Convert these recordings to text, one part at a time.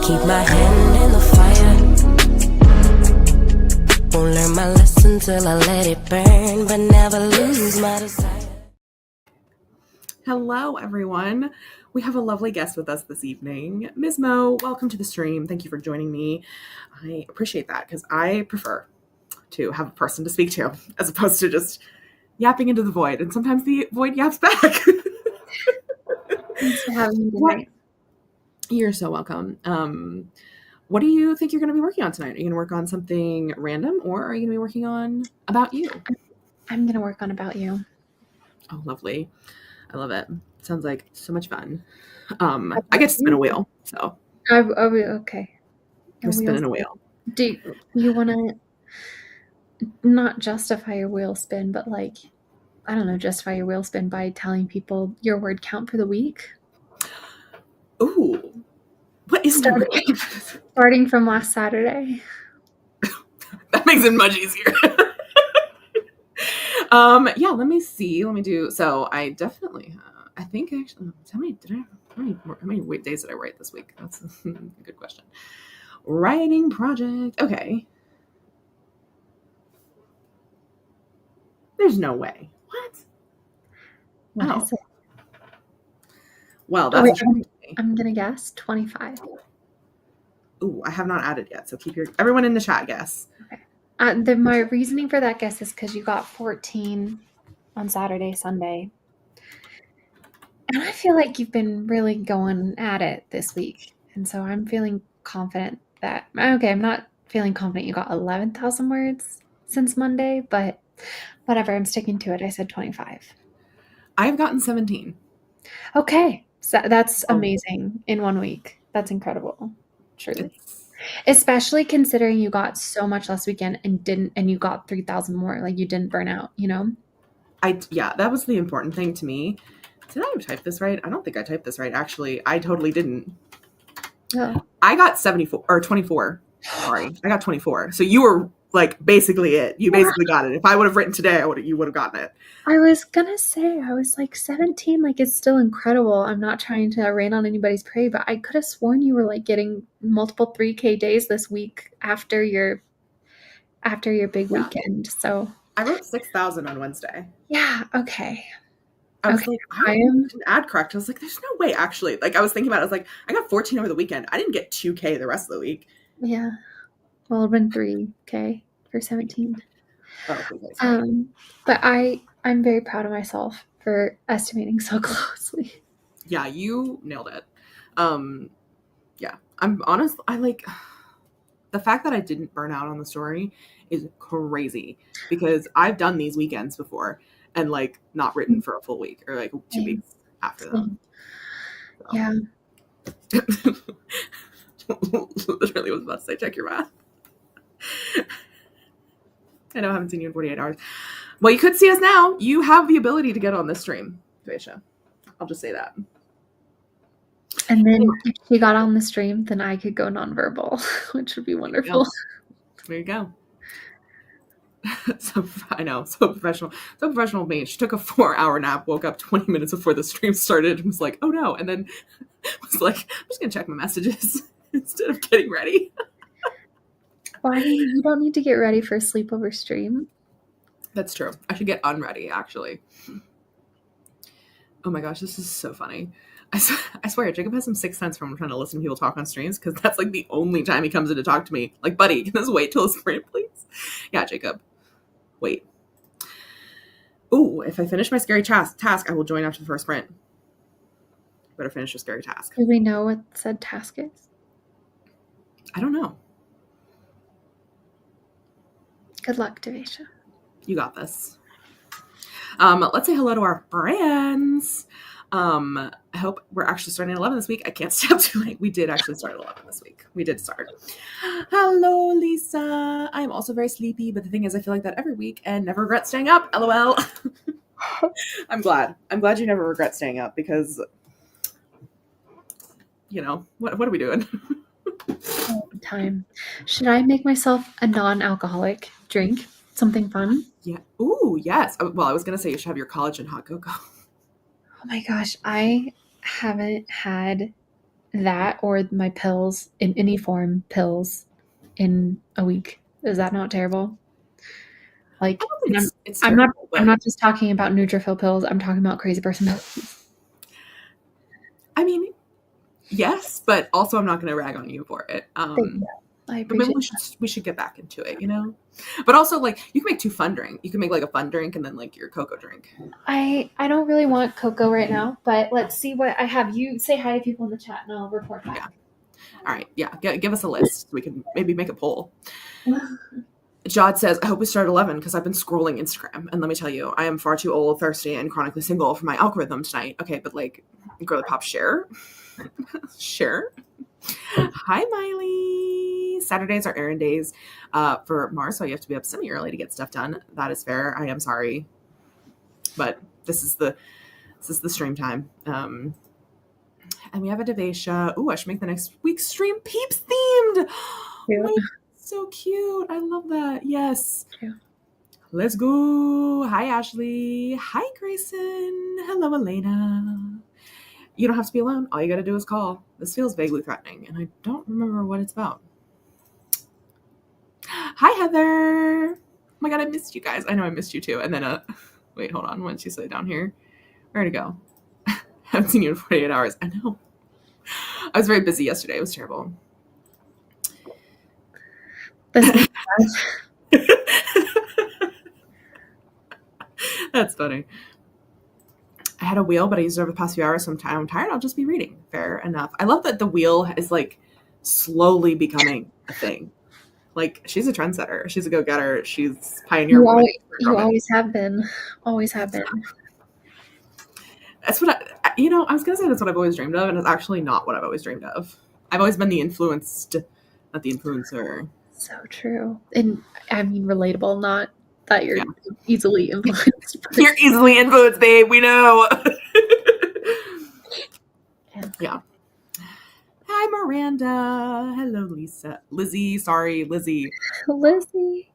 Keep my hand in the fire. Won't learn my lesson till I let it burn, but never lose my desire. Hello, everyone. We have a lovely guest with us this evening. Ms. Mo, welcome to the stream. Thank you for joining me. I appreciate that because I prefer to have a person to speak to as opposed to just yapping into the void. And sometimes the void yaps back. Thanks for having me tonight. You're so welcome. What do you think you're going to be working on tonight? Are you going to work on something random or are you going to be working on About You? I'm going to work on About You. Oh, lovely. I love it. Sounds like so much fun. I get to spin a wheel, so. Okay. You're spinning a wheel. Do you want to not justify your wheel spin, but justify your wheel spin by telling people your word count for the week? Ooh. What is starting from last Saturday? That makes it much easier. Yeah, let me see. Let me do. So I definitely, I think actually, how many days did I write this week? That's a good question. Writing project. Okay. There's no way. What? Is it? Well, that's I'm going to guess 25. Ooh, I have not added yet. So keep everyone in the chat guess. Okay. My reasoning for that guess is because you got 14 on Saturday, Sunday. And I feel like you've been really going at it this week. And so I'm feeling confident that, I'm not feeling confident you got 11,000 words since Monday, but whatever, I'm sticking to it. I said 25. I've gotten 17. Okay. So that's amazing in 1 week. That's incredible. Truly. Especially considering you got so much last weekend and you got 3,000 more. Like you didn't burn out, you know? That was the important thing to me. Did I type this right? I don't think I typed this right. Actually, I totally didn't. Yeah. I got 74 or 24. Sorry. I got 24. So you were like basically it. You basically got it. If I would have written today, you would have gotten it. I was gonna say, I was like 17, like it's still incredible. I'm not trying to rain on anybody's parade, but I could have sworn you were like getting multiple 3K days this week after your big weekend. So I wrote 6,000 on Wednesday. Yeah, okay. I was like, I didn't add correct. I was like, there's no way actually. Like I was thinking about it, I was like, I got 14 over the weekend. I didn't get 2K the rest of the week. Yeah. Well, it would have been 3K for 17. Oh, okay. But I'm very proud of myself for estimating so closely. Yeah, you nailed it. Yeah, I'm honest. I like the fact that I didn't burn out on the story is crazy because I've done these weekends before and like not written for a full week or like 2 weeks after them. So. Yeah. Literally was about to say, check your math. I know I haven't seen you in 48 hours. Well, you could see us now. You have the ability to get on this stream, Devasia. I'll just say that. And then if she got on the stream, then I could go nonverbal, which would be wonderful. There you go. So I know, so professional of me. She took a 4-hour nap, woke up 20 minutes before the stream started, and was like, "Oh no!" And then was like, "I'm just gonna check my messages instead of getting ready." Well, I mean, you don't need to get ready for a sleepover stream. That's true. I should get unready, actually. Oh my gosh, this is so funny. I swear, Jacob has some sixth sense from trying to listen to people talk on streams because that's like the only time he comes in to talk to me. Like, buddy, can this wait till a sprint, please? Yeah, Jacob. Wait. Ooh, if I finish my scary task, I will join after the first sprint. Better finish your scary task. Do we know what said task is? I don't know. Good luck, Devasia. You got this. Let's say hello to our friends. I hope we're actually starting at 11 this week. I can't stay up too late. We did actually start at 11 this week. We did start. Hello, Lisa. I'm also very sleepy, but the thing is, I feel like that every week and never regret staying up. LOL. I'm glad. I'm glad you never regret staying up because, you know, what are we doing? Time. Should I make myself a non-alcoholic drink? Something fun? Yeah. Ooh, yes. Well, I was going to say you should have your collagen hot cocoa. Oh my gosh, I haven't had that or my pills in any form, pills in a week. Is that not terrible? Like, I don't think and it's I'm not terrible, but I'm not just talking about Nutrafil pills. I'm talking about crazy person pills. I mean, yes, but also I'm not going to rag on you for it. Thank you. I But maybe appreciate we should get back into it, you know. But also, like, you can make two fun drinks. You can make like a fun drink and then like your cocoa drink. I don't really want cocoa right now, but let's see what I have. You say hi to people in the chat and I'll report back. Yeah. All right. Yeah. Give us a list so we can maybe make a poll. Jod says, I hope we start at 11 because I've been scrolling Instagram. And let me tell you, I am far too old, thirsty, and chronically single for my algorithm tonight. Okay, but like, girly pop, share. Share. Hi, Miley. Saturdays are errand days for Mars, so you have to be up semi-early to get stuff done. That is fair. I am sorry. But this is the stream time. And we have a Devasha. Ooh, I should make the next week's stream Peeps themed. Cute. Wait, so cute. I love that. Yes. Cute. Let's go. Hi, Ashley. Hi, Grayson. Hello, Elena. You don't have to be alone. All you got to do is call. This feels vaguely threatening, and I don't remember what it's about. Hi, Heather. Oh my God, I missed you guys. I know I missed you too. And then, wait, hold on. What did she say down here? Where'd it go? Haven't seen you in 48 hours. I know. I was very busy yesterday. It was terrible. That's funny. I had a wheel, but I used it over the past few hours, so I'm tired. I'll just be reading. Fair enough. I love that the wheel is like slowly becoming a thing. Like, she's a trendsetter. She's a go-getter. She's pioneer woman. You always have been. Always have been. That's what I was going to say that's what I've always dreamed of, and it's actually not what I've always dreamed of. I've always been the influenced, not the influencer. So true. And I mean, relatable, not that you're easily influenced. You're easily influenced, babe. We know. Yeah. Hi, Miranda. Hello, Lisa. Lizzie. Sorry, Lizzie. Lizzie.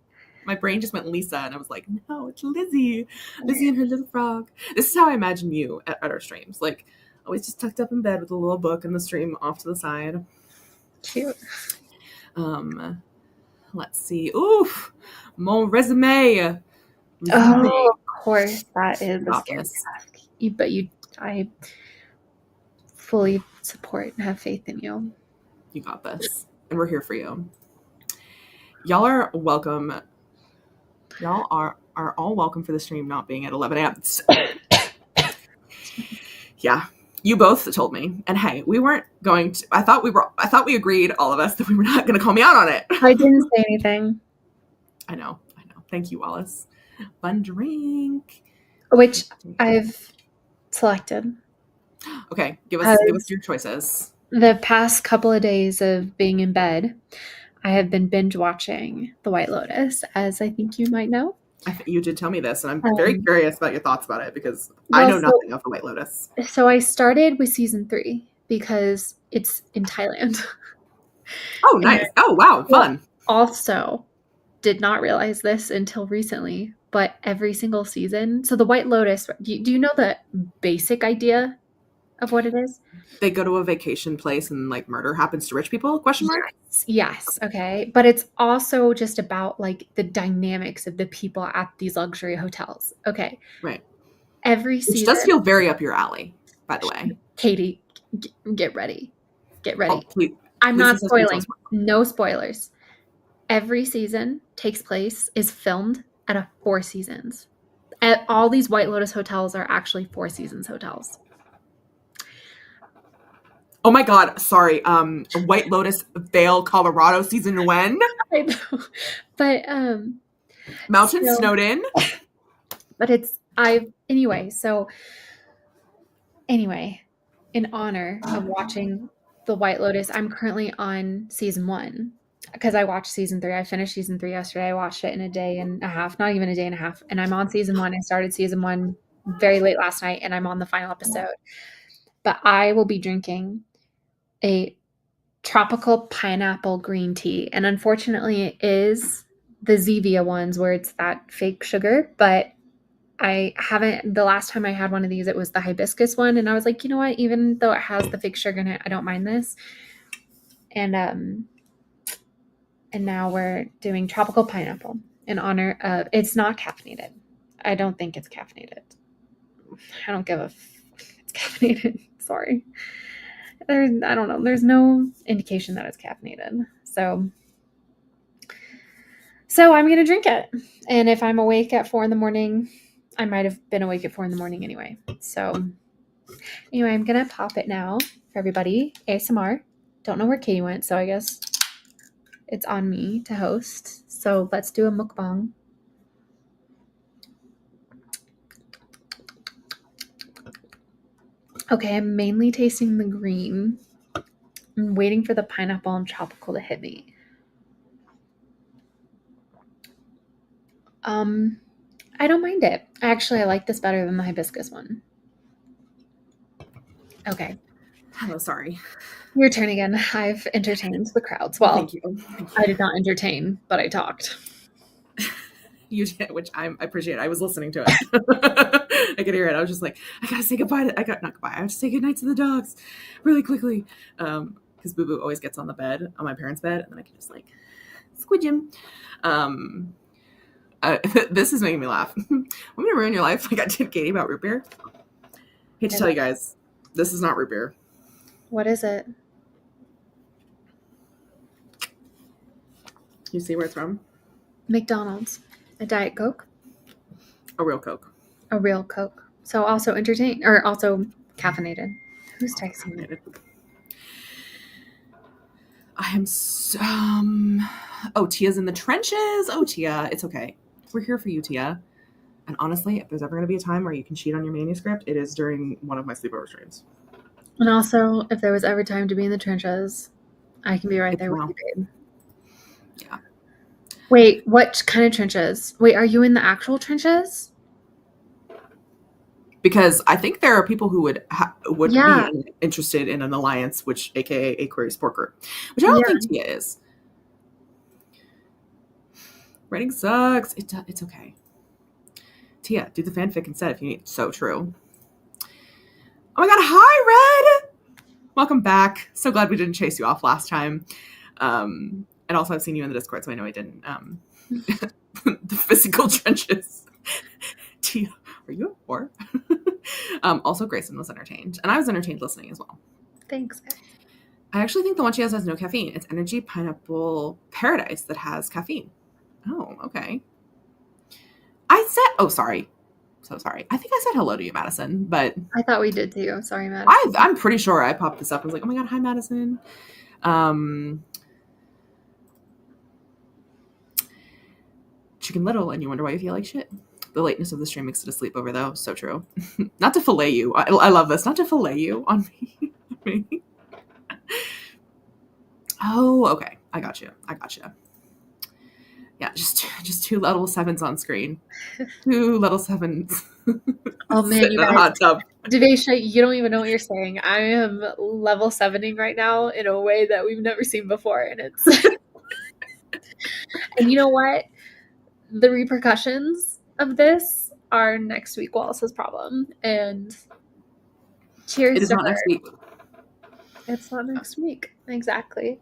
My brain just went Lisa, and I was like, no, it's Lizzie. Lizzie and her little frog. This is how I imagine you at our streams. Like, always just tucked up in bed with a little book and the stream off to the side. Cute. Let's see. Oof. Mon resume. Oh, of course. That is a scary Office. task. But I fully support and have faith in you. You got this. And we're here for you. Y'all are welcome. Y'all are all welcome for the stream not being at 11 a.m. Yeah. You both told me. And hey, we weren't going to I thought we agreed, all of us, that we were not gonna call me out on it. I didn't say anything. I know. Thank you, Wallace. Fun drink. Which I've selected. Okay, give us your choices. The past couple of days of being in bed, I have been binge watching The White Lotus, as I think you might know. You did tell me this, and I'm very curious about your thoughts about it because I know nothing of The White Lotus. So I started with season 3 because it's in Thailand. Oh, nice. Oh, wow. Fun. Also, did not realize this until recently, but every single season. So The White Lotus, do you know the basic idea of what it is? They go to a vacation place and like murder happens to rich people? Question mark? Yes. Okay. But it's also just about like the dynamics of the people at these luxury hotels. Okay. Right. Every season. Which does feel very up your alley, by the way. Katie, get ready. Get ready. Oh, please, I'm not spoiling. No spoilers. Every season is filmed at 4 seasons. All these White Lotus hotels are actually 4 seasons hotels. Oh my God, sorry. White Lotus Vail, Colorado season when? I know. But Mountain Snowden. But anyway, in honor of watching The White Lotus, I'm currently on season 1 because I watched season 3. I finished season 3 yesterday. I watched it in a day and a half, not even a day and a half. And I'm on season 1. I started season 1 very late last night and I'm on the final episode. But I will be drinking a tropical pineapple green tea. And unfortunately, it is the Zevia ones where it's that fake sugar, but I haven't, the last time I had one of these, it was the hibiscus one. And I was like, you know what? Even though it has the fake sugar in it, I don't mind this. And now we're doing tropical pineapple in honor of, it's not caffeinated. I don't think it's caffeinated. I don't give a it's caffeinated. Sorry. I don't know. There's no indication that it's caffeinated. So I'm going to drink it. And if I'm awake at 4 a.m, I might have been awake at 4 a.m. anyway. So anyway, I'm going to pop it now for everybody. ASMR. Don't know where Katie went, so I guess it's on me to host. So let's do a mukbang. Okay, I'm mainly tasting the green. I'm waiting for the pineapple and tropical to hit me. I don't mind it. Actually, I like this better than the hibiscus one. Okay. Hello, sorry. Your turn again. I've entertained the crowds. Well, Thank you. I did not entertain, but I talked. You did, which I appreciate. I was listening to it. I could hear it. I was just like, I gotta say goodbye. I have to say goodnight to the dogs really quickly. Because Boo Boo always gets on the bed, on my parents' bed, and then I can just like squidge him. This is making me laugh. I'm gonna ruin your life like I did Katie about root beer. Hate to tell you guys, this is not root beer. What is it? You see where it's from? McDonald's. A Diet Coke? A real Coke. A real Coke. So also entertain, or also caffeinated. Who's texting me? I am so... Oh, Tia's in the trenches. Oh, Tia, it's okay. We're here for you, Tia. And honestly, if there's ever going to be a time where you can cheat on your manuscript, it is during one of my sleepover streams. And also, if there was ever time to be in the trenches, I can be right there with you, babe. Yeah. Wait, what kind of trenches? Wait, are you in the actual trenches? Because I think there are people who would be interested in an alliance, which aka Aquarius Sport Group, which I don't think Tia is. Writing sucks. It's okay. Tia, do the fanfic instead if you need. So true. Oh my god, hi Red! Welcome back. So glad we didn't chase you off last time. And also I've seen you in the Discord, so I know I didn't. The physical trenches. Tia, are you a whore? Also, Grayson was entertained. And I was entertained listening as well. Thanks, guys. I actually think the one she has no caffeine. It's Energy Pineapple Paradise that has caffeine. Oh, okay. Sorry. So sorry. I think I said hello to you, Madison, but... I thought we did too. Sorry, Madison. I'm pretty sure I popped this up and was like, oh my god, hi, Madison. Chicken Little, and you wonder why you feel like shit. The lateness of the stream makes it a sleepover, though. So true. Not to fillet you. I love this. Not to fillet you on me. Oh, okay. I got you. Yeah, just two level 7s on screen. 2 level 7s. Oh man, you guys. In a hot tub. Devesha, you don't even know what you're saying. I am level 7ing right now in a way that we've never seen before, and it's. And you know what? The repercussions of this are next week. Wallace's problem, and cheers. It is not next week. It's not next week. Exactly.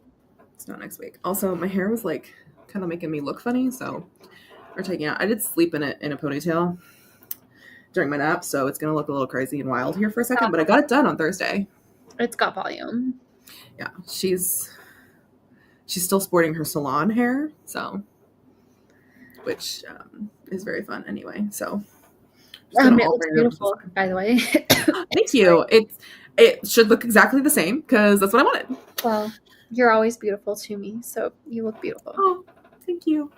It's not next week. Also, my hair was like kind of making me look funny, so we're taking out. I did sleep in it in a ponytail during my nap, so it's gonna look a little crazy and wild here for a second. But I got it done on Thursday. It's got volume. Yeah, she's still sporting her salon hair, so which is very fun anyway. So it looks beautiful, by the way. Thank you. It should look exactly the same because that's what I wanted. Well, you're always beautiful to me, so you look beautiful. Oh, thank you.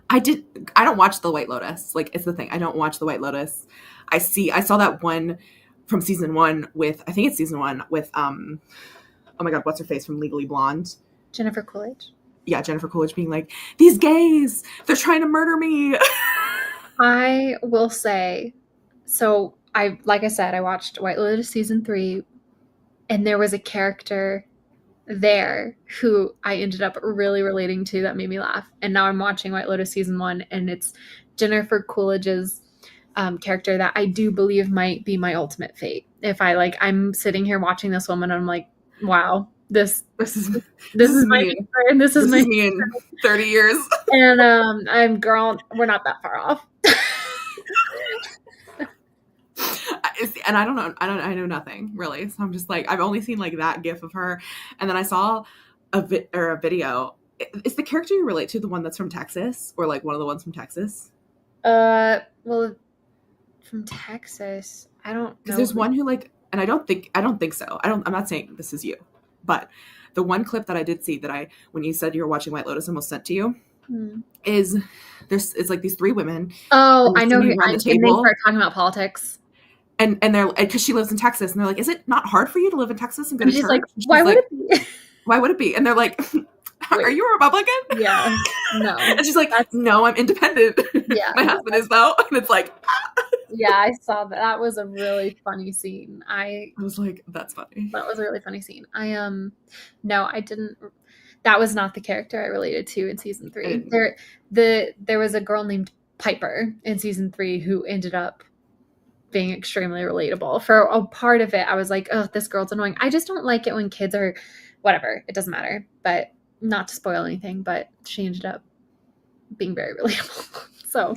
I don't watch The White Lotus. Like, it's the thing. I don't watch The White Lotus. I saw that one from season 1 with, I think it's season 1 with, oh my god, what's her face from Legally Blonde? Jennifer Coolidge. Yeah, Jennifer Coolidge being like, these gays, they're trying to murder me. I will say, so like I said, I watched White Lotus season 3, and there was a character there who I ended up really relating to that made me laugh. And now I'm watching White Lotus season 1, and it's Jennifer Coolidge's character that I do believe might be my ultimate fate. If I'm sitting here watching this woman, and I'm like, wow, this is my nature, and this is me in 30 years. And girl, we're not that far off. And I don't know. I know nothing really. So I'm just like, I've only seen like that gif of her, and then I saw a video. Is the character you relate to the one that's from Texas, or like one of the ones from Texas? Well, from Texas, I don't know. Because there's one who like, and I don't think so. I'm not saying this is you, but the one clip that I did see that when you said you were watching White Lotus, almost sent to you, is it's like these 3 women. Oh, I know. Around the table. And they start talking about politics. And they're, because she lives in Texas, and they're like, is it not hard for you to live in Texas and go to church? Like, why would it be? Why would it be? And they're like, are you a Republican? Yeah. No. And she's like, no, I'm independent. Yeah. My husband is though. And it's like, yeah, I saw that. That was a really funny scene. I was like, that's funny. That was a really funny scene. No, I didn't. That was not the character I related to in season 3. There was a girl named Piper in season 3 who ended up being extremely relatable. For a part of it, I was like, oh, this girl's annoying. I just don't like it when kids are, whatever, it doesn't matter. But not to spoil anything, but she ended up being very relatable. So.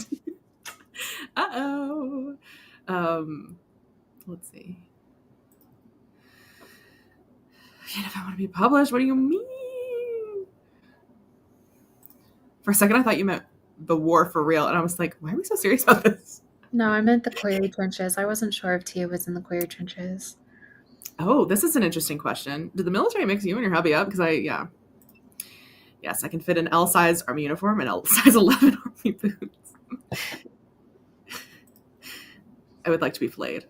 Let's see. And if I want to be published, what do you mean? For a second, I thought you meant the war for real. And I was like, why are we so serious about this? No, I meant the queer trenches. I wasn't sure if Tia was in the queer trenches. Oh, this is an interesting question. Did the military mix you and your hubby up? Because yes, I can fit an L size army uniform and L size 11 army boots. I would like to be filleted.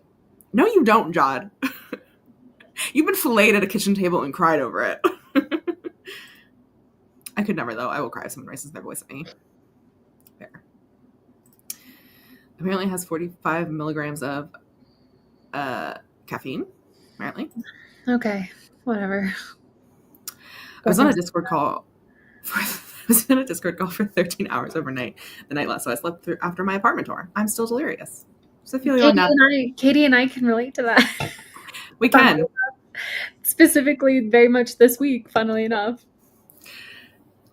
No, you don't, Jod. You've been filleted at a kitchen table and cried over it. I could never, though. I will cry if someone raises their voice at me. There. Apparently it has 45 milligrams of caffeine, apparently. Okay, whatever. I was on a Discord call for 13 hours overnight the night last, so I slept through after my apartment tour. I'm still delirious. So I feel Katie and I can relate to that. We can. Specifically, very much this week, funnily enough.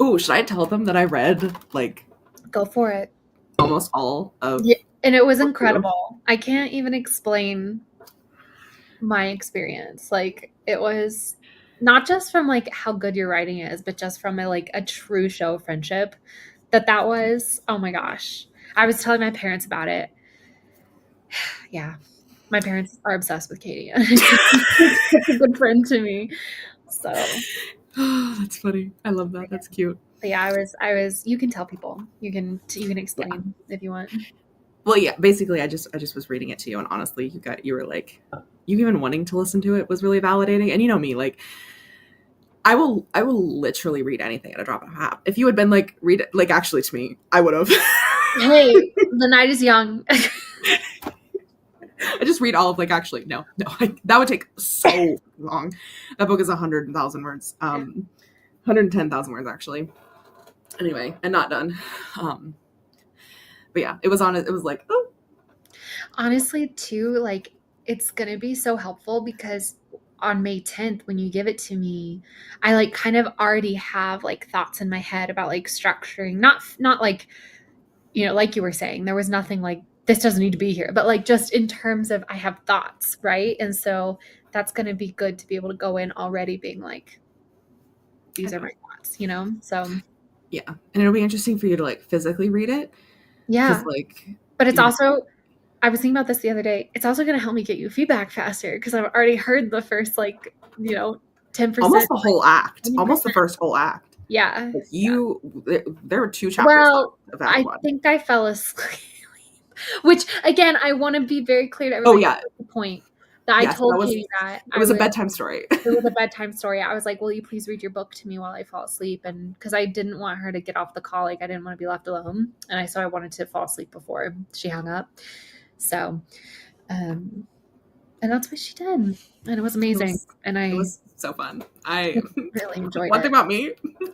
Oh, should I tell them that I read, like... Go for it. Almost all of... Yeah, and it was incredible. I can't even explain my experience. Like, it was not just from, like, how good your writing is, but just from, a true show of friendship that was. Oh, my gosh. I was telling my parents about it. Yeah. My parents are obsessed with Katie. She's a good friend to me. So... Oh, that's funny. I love that. That's cute. But yeah, I was. You can tell people. You can explain if you want. Well, yeah. Basically, I just was reading it to you, and honestly, you were like, you even wanting to listen to it was really validating. And you know me, like, I will literally read anything at a drop of a hat. If you had been like, read it, like, actually to me, I would have. Hey, the night is young. I just read all of, like, actually, no, that would take so long. That book is 100,000 words, 110,000 words, actually. Anyway, and not done. But yeah, it was like, oh. Honestly, too, like, it's going to be so helpful because on May 10th, when you give it to me, I, like, kind of already have, like, thoughts in my head about, like, structuring, not like, you know, like you were saying, there was nothing like, this doesn't need to be here, but like just in terms of I have thoughts, right? And so that's going to be good to be able to go in already being like, these are my thoughts, you know? So yeah. And it'll be interesting for you to like physically read it. Yeah. Like, but it's also, I was thinking about this the other day. It's also going to help me get you feedback faster because I've already heard the first, like, 10%. Almost the whole act. 20%. Almost the first whole act. Yeah. Like there were 2 chapters. Well, I think I fell asleep. Which, again, I want to be very clear to everybody. Oh, yeah. The point that I told Katie that. It was a bedtime story. It was a bedtime story. I was like, will you please read your book to me while I fall asleep? And because I didn't want her to get off the call. Like, I didn't want to be left alone. And I wanted to fall asleep before she hung up. So, and that's what she did. And it was amazing. It So fun. I really enjoyed one it. thing about me,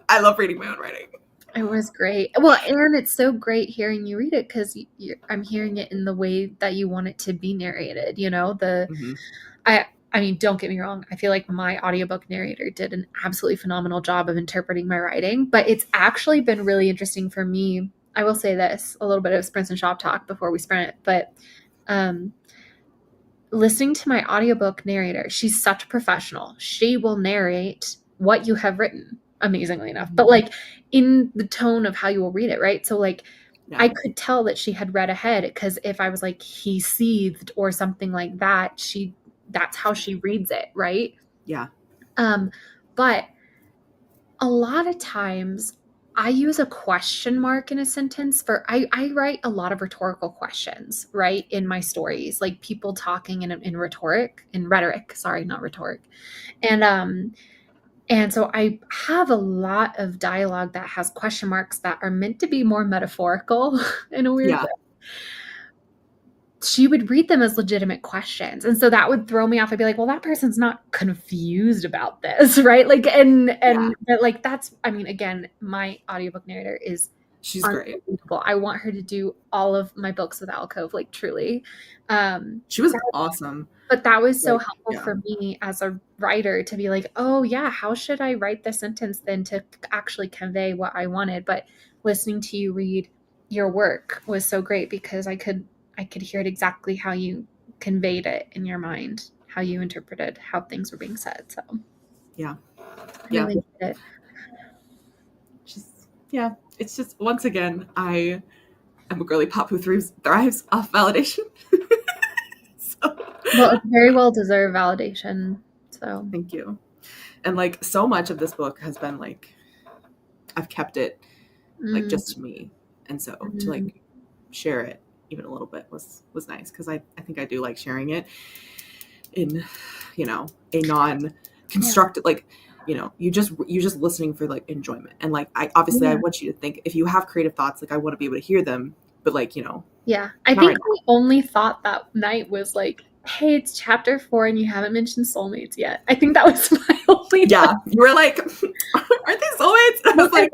I love reading my own writing. It was great. Well, and it's so great hearing you read it because I'm hearing it in the way that you want it to be narrated. You know, Mm-hmm. I mean, don't get me wrong. I feel like my audiobook narrator did an absolutely phenomenal job of interpreting my writing, but it's actually been really interesting for me. I will say this, a little bit of sprints and shop talk before we sprint, but listening to my audiobook narrator, she's such a professional. She will narrate what you have written, amazingly enough, but like in the tone of how you will read it, right? So like I could tell that she had read ahead because if I was like he seethed or something like that, that's how she reads it, right? Yeah. But a lot of times I use a question mark in a sentence for I write a lot of rhetorical questions, right? In my stories, like people talking in rhetoric, sorry, not rhetoric. And so I have a lot of dialogue that has question marks that are meant to be more metaphorical in a weird way. She would read them as legitimate questions. And so that would throw me off. I'd be like, well, that person's not confused about this, right? Like, but like, that's, I mean, again, my audiobook narrator is she's great. I want her to do all of my books with Alcove, like truly. She was awesome. But that was so helpful for me as a writer to be like, oh yeah, how should I write this sentence then to actually convey what I wanted? But listening to you read your work was so great because I could hear it exactly how you conveyed it in your mind, how you interpreted how things were being said. So yeah. I really did it. It's just, once again, I am a girly pop who thrives off validation. Well, it's very well deserved validation. So thank you. And like so much of this book has been like I've kept it like just to me. And so to like share it even a little bit was nice because I think I do like sharing it in, you know, a non-constructed like, you know, you just listening for like enjoyment. And like I want you to think if you have creative thoughts, like I want to be able to hear them, but like, you know. Yeah. I think the only thought that night was like, hey, it's chapter 4 and you haven't mentioned soulmates yet. I think that was my only thought. You were like, aren't they soulmates? I was like,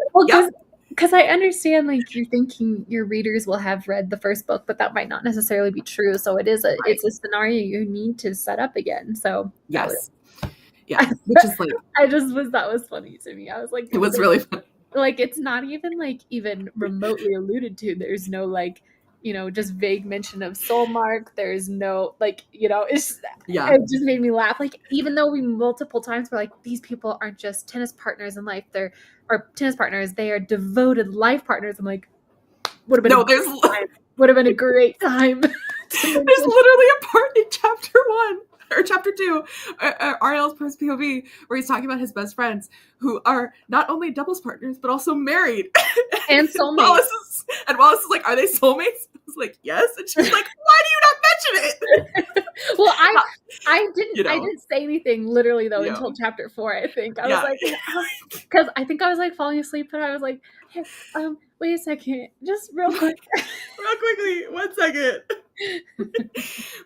because I understand like you're thinking your readers will have read the first book, but that might not necessarily be true. So it's a scenario you need to set up again. So yes. Which is like that was funny to me. I was like, it was really funny. Like it's not even remotely alluded to. There's no like, you know, just vague mention of soul mark. There's no like, you know, it just made me laugh. Like even though we multiple times were like, these people aren't just tennis partners in life, they are devoted life partners. I'm like, would have been a great time. There's literally a part in chapter 1 or chapter 2, Ariel's POV, where he's talking about his best friends who are not only doubles partners but also married and soulmates. Wallace is like, are they soulmates? I was like, yes. And she's like, why do you not mention it? Well, I didn't say anything literally though until chapter 4. I think I was like, because I think I was like falling asleep, and I was like, hey, wait a second, just real quick, real quickly, 1 second.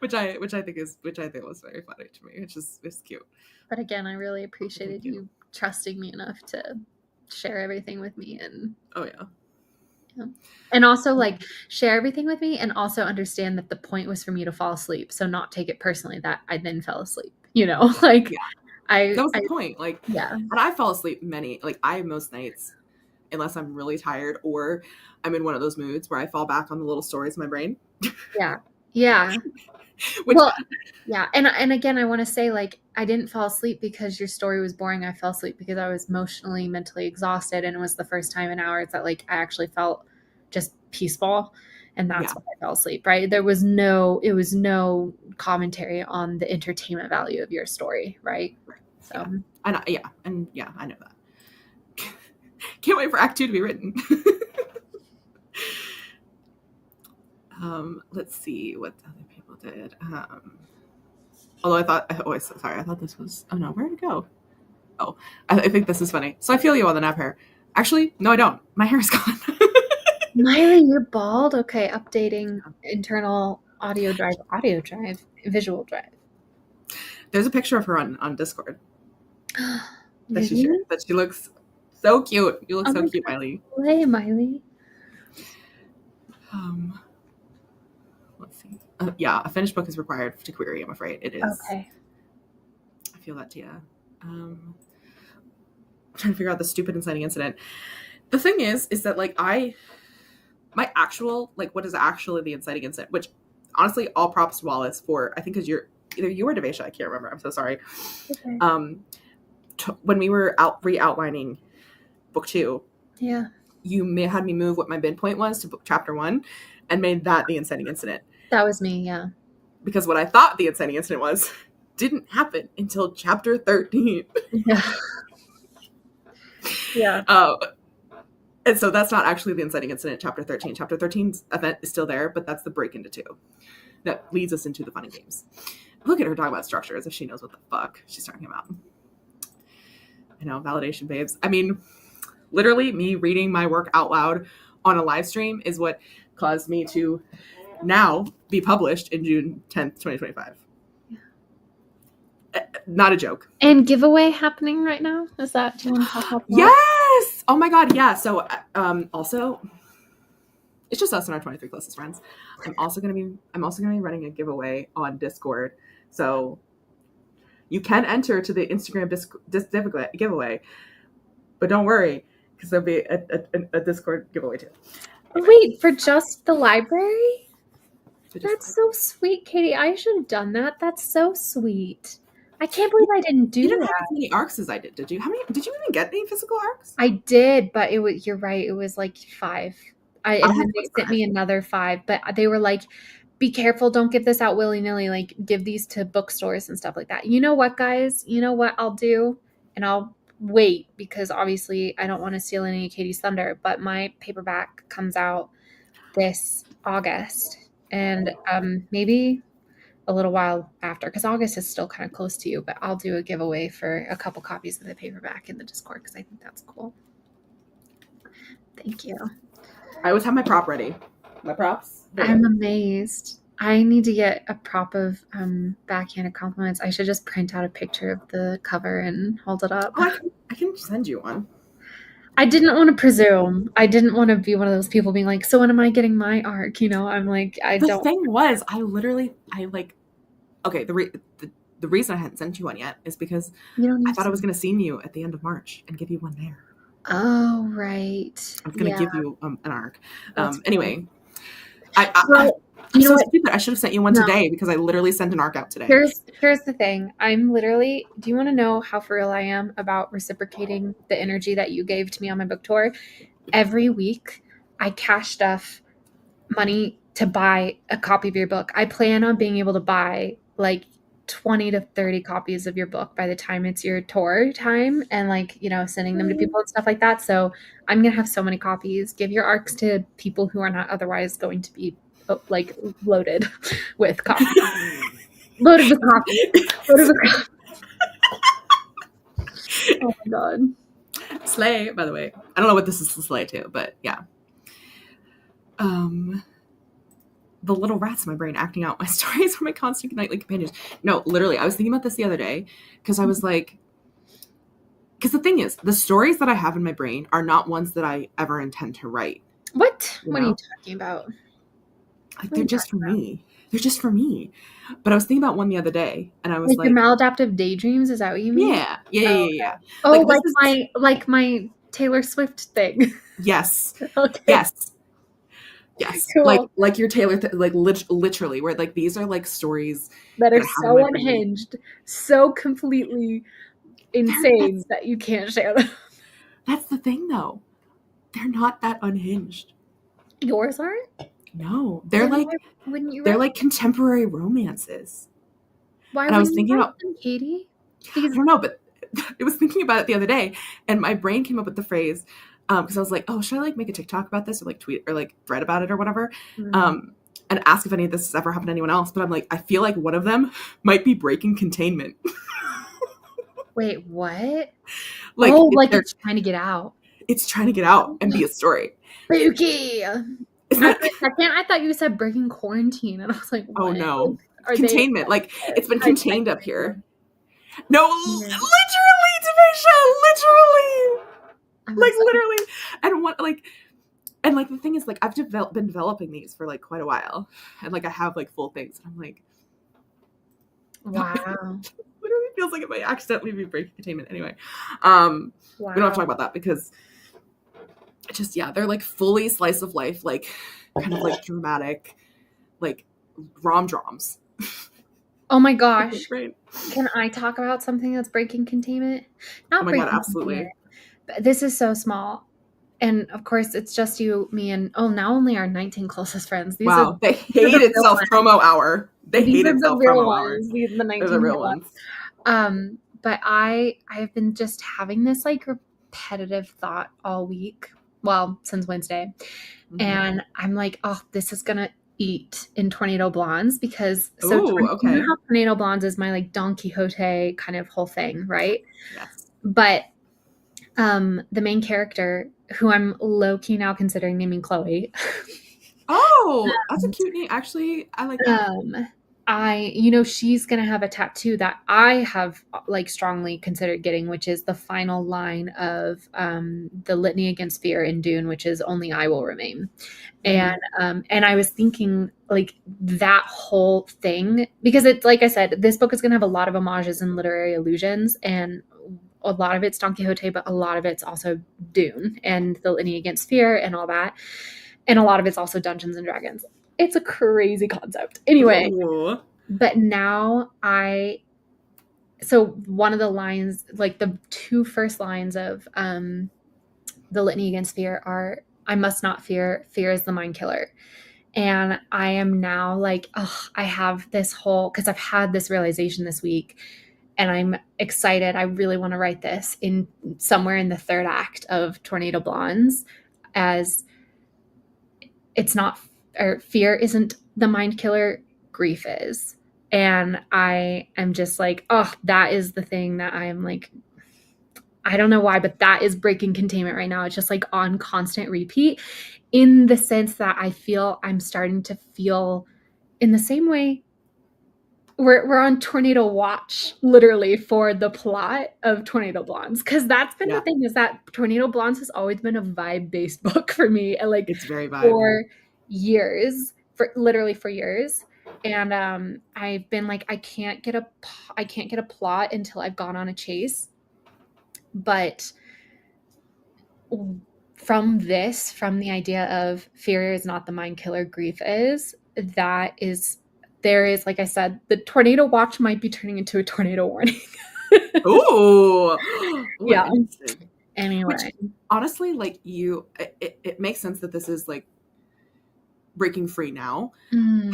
which I think was very funny to me. It's cute. But again, I really appreciated you trusting me enough to share everything with me, and and also like share everything with me, and also understand that the point was for me to fall asleep, so not take it personally that I then fell asleep. You know, like that was the point. Like and I fall asleep most nights, unless I'm really tired or I'm in one of those moods where I fall back on the little stories in my brain. And again, I want to say, like, I didn't fall asleep because your story was boring. I fell asleep because I was emotionally, mentally exhausted, and it was the first time in hours that like I actually felt just peaceful, and that's why I fell asleep. Right? It was no commentary on the entertainment value of your story. Right? So I know that. Can't wait for Act 2 to be written. Let's see what other people did. Although I thought this was, oh no, where'd it go? Oh, I think this is funny. So I feel you on the nap hair. Actually, no, I don't. My hair is gone. Miley, you're bald? Okay, updating internal audio drive, visual drive. There's a picture of her on Discord. that she shared. That she looks so cute. You look so cute, Miley. Hey, Miley. Let's see. Yeah, a finished book is required to query. I'm afraid it is. Okay. I feel that, Tia. I'm trying to figure out the stupid inciting incident. The thing is that like my actual, like, what is actually the inciting incident? Which, honestly, all props to Wallace for. I think because you're either you or Devesha. I can't remember. I'm so sorry. Okay. When we were re-outlining book 2, Yeah, you had me move what my midpoint was to book chapter 1, and made that the inciting incident. that was me. Yeah. Because what I thought the inciting incident was didn't happen until chapter 13. Yeah. Yeah. And so that's not actually the inciting incident, chapter 13. Chapter 13's event is still there, but that's the break into 2 that leads us into the fun and games. Look at her talking about structure as if she knows what the fuck she's talking about. I know, validation, babes. I mean, literally, me reading my work out loud on a live stream is what caused me to now be published in June 10th, 2025. Not a joke. And giveaway happening right now? Is that, do you want to talk about that? Yes! Oh my god, yeah. So also, it's just us and our 23 closest friends. I'm also gonna be running a giveaway on Discord. So you can enter to the Instagram giveaway, but don't worry, because there'll be a Discord giveaway too. Wait, for just the library? That's so sweet, Katie. I should have done that. That's so sweet. I can't believe I didn't do You didn't that. have as many arcs as I did you? How many? Did you even get any physical arcs? I did, but it was, you're right, it was like 5. And then they sent me another 5, but they were like, be careful, don't give this out willy-nilly, like give these to bookstores and stuff like that. You know what, guys? You know what I'll do? And I'll wait, because obviously I don't want to steal any of Katie's thunder, but my paperback comes out this August, and maybe a little while after, because August is still kind of close to you, but I'll do a giveaway for a couple copies of the paperback in the Discord, because I think that's cool. Thank you. I always have my prop ready. My props. I'm amazed. I need to get a prop of backhanded compliments. I should just print out a picture of the cover and hold it up. Oh, I can send you one. I didn't want to presume. I didn't want to be one of those people being like, so when am I getting my arc? You know, I'm like, The thing was, okay, the reason I hadn't sent you one yet is because I thought I was going to see you at the end of March and give you one there. Oh, right. I was going to give you an arc. That's anyway, you know what? Stupid. I should have sent you one today, because I literally sent an arc out today. Here's the thing. I'm literally, do you want to know how for real I am about reciprocating the energy that you gave to me on my book tour? Every week I cash stuff money to buy a copy of your book. I plan on being able to buy like 20 to 30 copies of your book by the time it's your tour time, and like, you know, sending them to people and stuff like that. So I'm going to have so many copies. Give your arcs to people who are not otherwise going to be like loaded with coffee. Loaded with coffee. Oh my god. Slay, by the way. I don't know what this is to slay to, but yeah. The little rats in my brain acting out my stories for my constant nightly companions. No, literally, I was thinking about this the other day, because I was like, because the thing is, the stories that I have in my brain are not ones that I ever intend to write. What? What are you talking about? Like, they're just for me. They're just for me. But I was thinking about one the other day, and I was like, your maladaptive daydreams? Is that what you mean? Yeah. Oh, like my Taylor Swift thing. Yes. Okay. Yes. Cool. Like your Taylor, literally, where like these are like stories that are so unhinged, so completely insane that you can't share them. That's the thing, though. They're not that unhinged. Yours aren't? No, they're like, they're like contemporary romances. Why? And I was thinking about them, Katie. I don't know, but I was thinking about it the other day, and my brain came up with the phrase, because I was like, oh, should I like make a TikTok about this, or like tweet or like thread about it or whatever, and ask if any of this has ever happened to anyone else. But I'm like, I feel like one of them might be breaking containment. Wait, what? Like, it's trying to get out. It's trying to get out and be a story. Spooky. I thought you said breaking quarantine, and I was like, what? Oh no, containment. Like, it's been contained up here. No, literally, Literally. I'm Like obsessed. literally. And what and like the thing is, like, I've been developing these for like quite a while. And like I have like full things. And I'm like, Wow. literally feels like it might accidentally be breaking containment. Anyway. We don't have to talk about that because just, yeah, they're like fully slice of life, like kind of like dramatic, like rom-droms. Oh my gosh. Great. Can I talk about something that's breaking containment? Not Oh my breaking God, absolutely. containment. But this is so small. And of course, it's just you, me, and now only our 19 closest friends. These Wow, they are hated the real self ones. promo hour. They These are hated the self real promo hour. ones. The They're 19 the real real ones. But I've been just having this like repetitive thought all week. Well, since Wednesday. Mhm. And I'm like, oh, this is gonna eat in Tornado Blondes because Ooh, okay. you know how Tornado Blondes is my like Don Quixote kind of whole thing, right? Yes. But the main character, who I'm low-key now considering naming Chloe. Oh, that's a cute name. Actually, I like that. She's gonna have a tattoo that I have like strongly considered getting, which is the final line of the litany against fear in Dune, which is "Only I will remain." And I was thinking like that whole thing, because it's like I said, this book is gonna have a lot of homages and literary allusions, and a lot of it's Don Quixote, but a lot of it's also Dune and the litany against fear and all that, and a lot of it's also Dungeons and Dragons. It's a crazy concept. Anyway, Ooh. but now so one of the lines, like the two first lines of the litany against fear are, "I must not fear. Fear is the mind killer." And I am now like, oh, I have this whole, because I've had this realization this week, and I'm excited. I really want to write this in somewhere in the third act of Tornado Blondes, as it's not, or fear isn't the mind killer, grief is. And I am just like, oh, that is the thing that I am like, I don't know why, but that is breaking containment right now. It's just like on constant repeat, in the sense that I'm starting to feel in the same way. We're on tornado watch, literally, for the plot of Tornado Blondes, because that's been the thing, is that Tornado Blondes has always been a vibe-based book for me, and like It's very vibe. for years, literally for years. And I've been like, I can't get a plot until I've gone on a chase. But from the idea of fear is not the mind killer, grief is, there is, like I said, the tornado watch might be turning into a tornado warning. Ooh. Yeah. Interesting. Anyway. Which, honestly, like it makes sense that this is like breaking free now.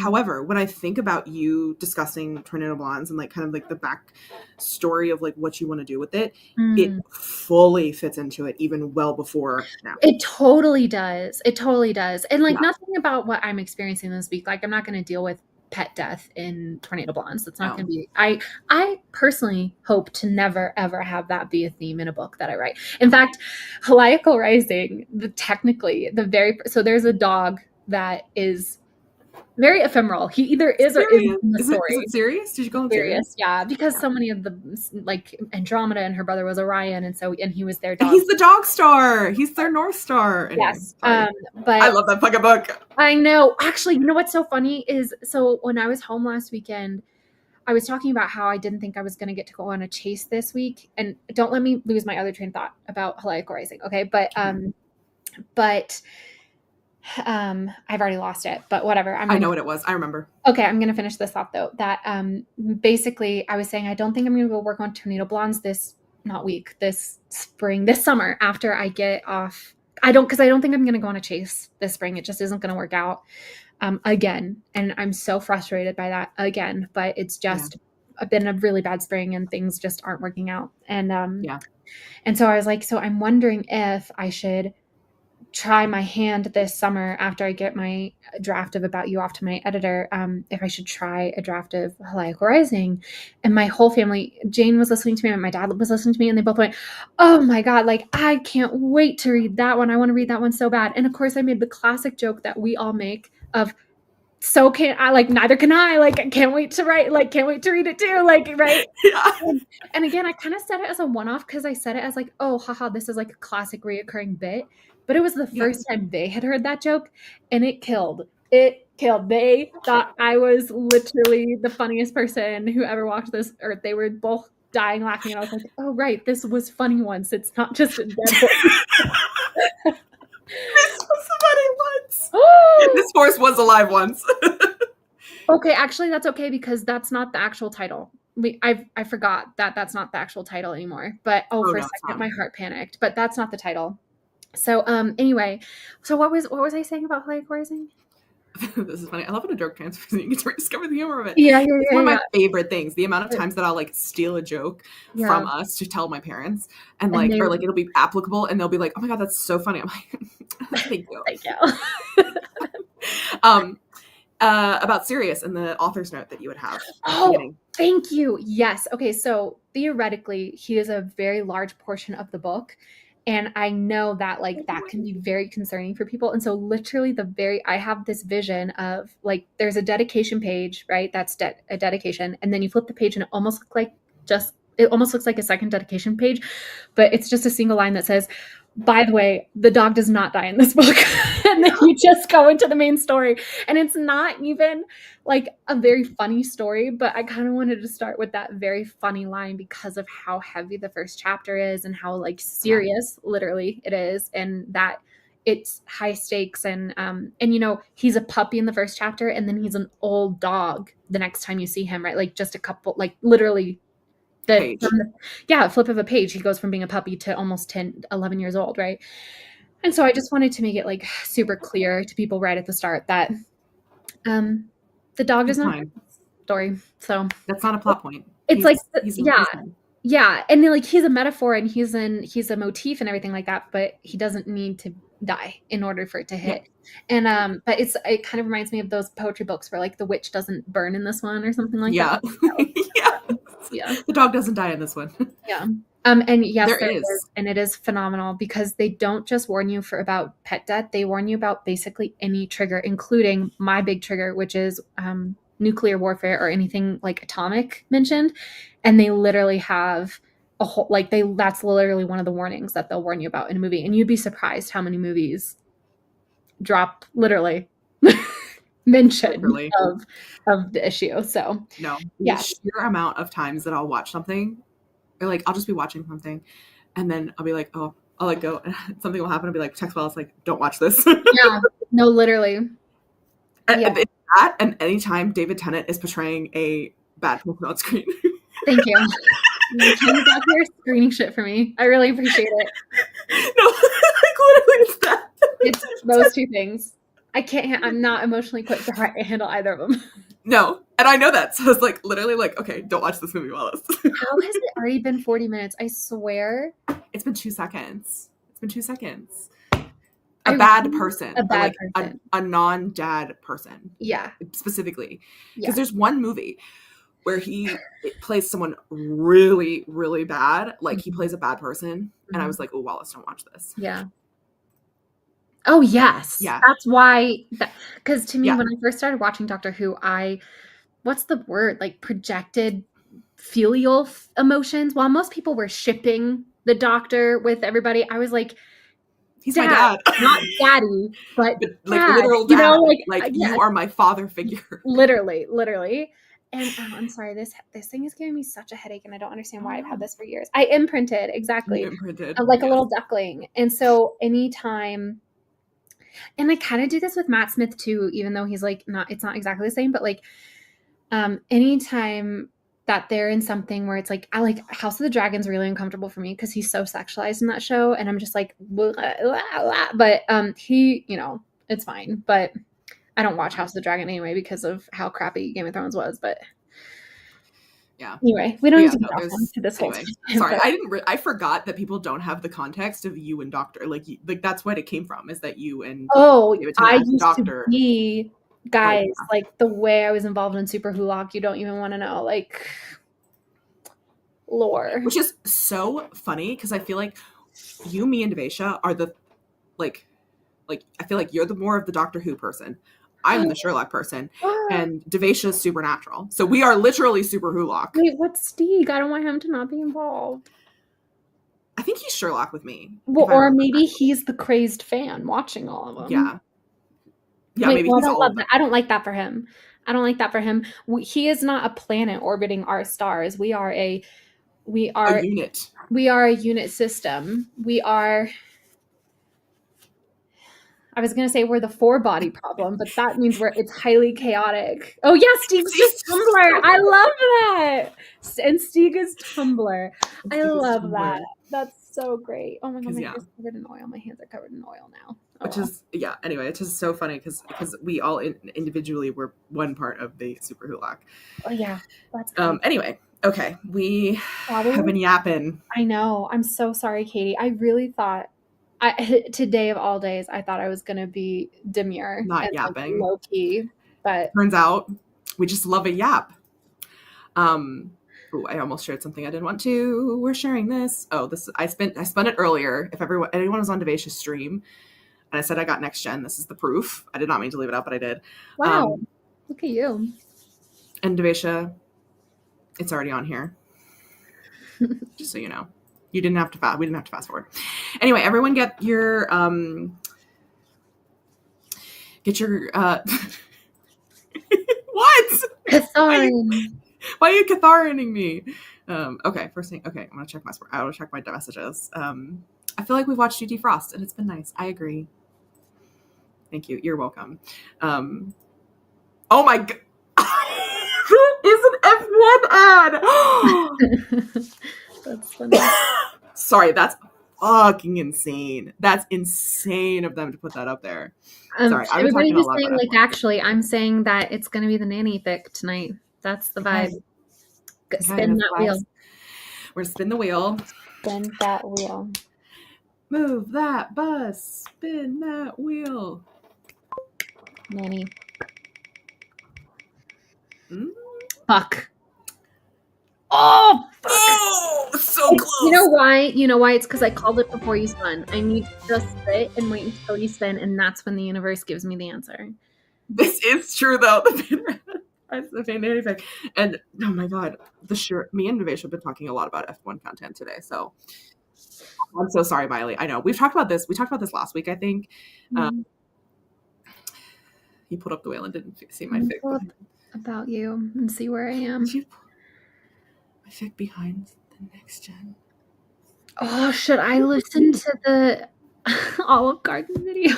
However, when I think about you discussing Tornado Blondes and like kind of like the back story of like what you want to do with it, it fully fits into it even well before now. It totally does. It totally does. And like nothing about what I'm experiencing this week, like I'm not going to deal with pet death in Tornado Blondes. That's not going to be, I personally hope to never ever have that be a theme in a book that I write. In fact, Heliacal Rising, so there's a dog that is very ephemeral. He either is or isn't in the story. Is it serious? Did you go serious? Yeah, because so many of the, like Andromeda and her brother was Orion, and he was their dog. And he's the dog star. He's their North Star. Anyway, yes, but I love that fucking book. I know. Actually, you know what's so funny is, so when I was home last weekend, I was talking about how I didn't think I was going to get to go on a chase this week, and don't let me lose my other train of thought about Heliacal Rising. Okay, but I've already lost it, but whatever. I know what it was. I remember. Okay, I'm going to finish this thought though. That basically I was saying I don't think I'm going to go work on Tornado Blondes this spring, this summer, after I get off. Because I don't think I'm going to go on a chase this spring. It just isn't going to work out again. And I'm so frustrated by that again, but it's just been a really bad spring and things just aren't working out. And and so I was like, so I'm wondering if I should try my hand this summer after I get my draft of About You off to my editor, if I should try a draft of Heliacal Rising. And my whole family, Jane was listening to me and my dad was listening to me, and they both went, oh my God, like I can't wait to read that one. I want to read that one so bad. And of course I made the classic joke that we all make of, so can I, like, neither can I, like, I can't wait to write, like, can't wait to read it too, like, right? Yeah. And again, I kind of said it as a one-off because I said it as like, oh, haha, this is like a classic reoccurring bit. But it was the first time they had heard that joke, and it killed. It killed. They thought I was literally the funniest person who ever walked this earth. They were both dying laughing, and I was like, oh, right, this was funny once. It's not just a dead horse. This was funny once. This horse was alive once. Okay, actually, that's okay because that's not the actual title. I forgot that that's not the actual title anymore. But for a second, my heart panicked. But that's not the title. So anyway, so what was I saying about plagiarizing? This is funny. I love when a joke transfers and you get to rediscover the humor of it. Yeah, It's one of my favorite things. The amount of times that I'll like steal a joke from us to tell my parents, and like, or like it'll be applicable, and they'll be like, "Oh my god, that's so funny." I'm like, "Thank you." Thank you. About Sirius and the author's note that you would have. Oh, thank you. Yes. Okay. So theoretically, he is a very large portion of the book. And I know that like that can be very concerning for people. And so literally I have this vision of like, there's a dedication page, right? That's a dedication. And then you flip the page and it almost looks like a second dedication page, but it's just a single line that says, by the way, the dog does not die in this book. And then you just go into the main story. And it's not even like a very funny story, but I kind of wanted to start with that very funny line because of how heavy the first chapter is and how like serious literally it is, and that it's high stakes. And you know, he's a puppy in the first chapter, and then he's an old dog the next time you see him, right? Like just a couple, like literally flip of a page, he goes from being a puppy to almost 10, 11 years old, right? And so I just wanted to make it like super clear to people right at the start that the dog does not story. So that's not a plot point. It's yeah, and like he's a metaphor and he's a motif and everything like that, but he doesn't need to die in order for it to hit. And but it kind of reminds me of those poetry books where like the witch doesn't burn in this one or something like that. Yeah. The dog doesn't die in this one. Yeah. And yes, there is, and it is phenomenal because they don't just warn you about pet death. They warn you about basically any trigger, including my big trigger, which is nuclear warfare or anything like atomic mentioned. And they literally have a whole, like that's literally one of the warnings that they'll warn you about in a movie. And you'd be surprised how many movies drop literally mention of the issue. So the sheer amount of times that I'll watch something, or like I'll just be watching something and then I'll be like, oh, I'll let go and something will happen. I'll be like, text Wallace, like, don't watch this. No, literally. That and anytime David Tennant is portraying a bad person on screen. Thank you. You're out here screening shit for me. I really appreciate it. No, like literally it's that. It's those two things. I'm not emotionally equipped to handle either of them. No, and I know that. So I was like, literally like, okay, don't watch this movie, Wallace. How has it already been 40 minutes? I swear. It's been 2 seconds. A bad person. A non-dad person. Yeah. Specifically. Because there's one movie where he plays someone really, really bad. Like he plays a bad person. And I was like, oh, Wallace, don't watch this. Yeah. Oh, yes. Yeah. That's why, because to me, when I first started watching Doctor Who, what's the word? Like projected filial emotions. While most people were shipping the Doctor with everybody, I was like, he's my dad. Not daddy, but like dad. literal dad. You know, like you are my father figure. Literally. And I'm sorry, this thing is giving me such a headache, and I don't understand why I've had this for years. I imprinted, exactly. Like a little duckling. And so anytime, and I kind of do this with Matt Smith too, even though he's like it's not exactly the same, but like anytime that they're in something where it's like, I like House of the Dragon's really uncomfortable for me because he's so sexualized in that show, and I'm just like, blah, blah, blah. But he, you know, it's fine. But I don't watch House of the Dragon anyway because of how crappy Game of Thrones was. But anyway, we don't need to get off into this whole. Sorry, I forgot that people don't have the context of you and Doctor. Like that's what it came from. Is that you and I used Doctor to be. Guys, like the way I was involved in Super Hulock, you don't even want to know, like, lore. Which is so funny because I feel like you, me, and Devesha are the, like I feel like you're the more of the Doctor Who person. I'm the Sherlock person, and Devesha's supernatural. So we are literally super Hulock. Wait, what's Steeg? I don't want him to not be involved. I think he's Sherlock with me. Well, or maybe he's the crazed fan watching all of them. Yeah. Yeah, Wait, maybe well, he's all of them. I don't like that for him. I don't like that for him. He is not a planet orbiting our stars. We are a unit. We are a unit system. I was going to say we're the four-body problem, but that means it's highly chaotic. Oh, yeah, Steeg's just Tumblr. I love that. And Steeg is Tumblr. I love that. That's so great. Oh, my God, my hair's covered in oil. My hands are covered in oil now. Anyway, it's just so funny because we all individually were one part of the Super Hulock. Oh, yeah. That's great. Anyway, okay. We have been yapping. I know. I'm so sorry, Katie. I really thought today of all days, I thought I was going to be demure. Not yapping. Low key. But turns out we just love a yap. I almost shared something I didn't want to. We're sharing this. I spun it earlier. If anyone was on Devesha's stream, and I said I got next gen, this is the proof. I did not mean to leave it out, but I did. Wow. Look at you. And Devesha, it's already on here. Just so you know. We didn't have to fast forward. Anyway, everyone get your what? Catharine. Why are you Catharining me? Okay, first thing. Okay, I'm gonna check I will check my messages. I feel like we've watched UT Frost and it's been nice. I agree. Thank you. You're welcome. Oh my god. Is an F1 ad. That's funny. Sorry, that's fucking insane. That's insane of them to put that up there. Sorry, everybody was saying actually, I'm saying that it's going to be the nanny fic tonight. That's the vibe. Okay. Spin that wheel. We're gonna spin the wheel. Spin that wheel. Move that bus. Spin that wheel. Nanny. Fuck. Oh, fuck. Oh, so close. You know why? It's because I called it before you spun. I need to just sit and wait until you spin, and that's when the universe gives me the answer. This is true, though. The fan nanny fic. And oh my god, me and Navesh have been talking a lot about F1 content today. So I'm so sorry, Miley. I know we've talked about this. We talked about this last week, I think. He put up the whale and didn't see my fic. About you and see where I am. Did you put my fic behind the next gen? Oh, should I listen to the Olive Garden video?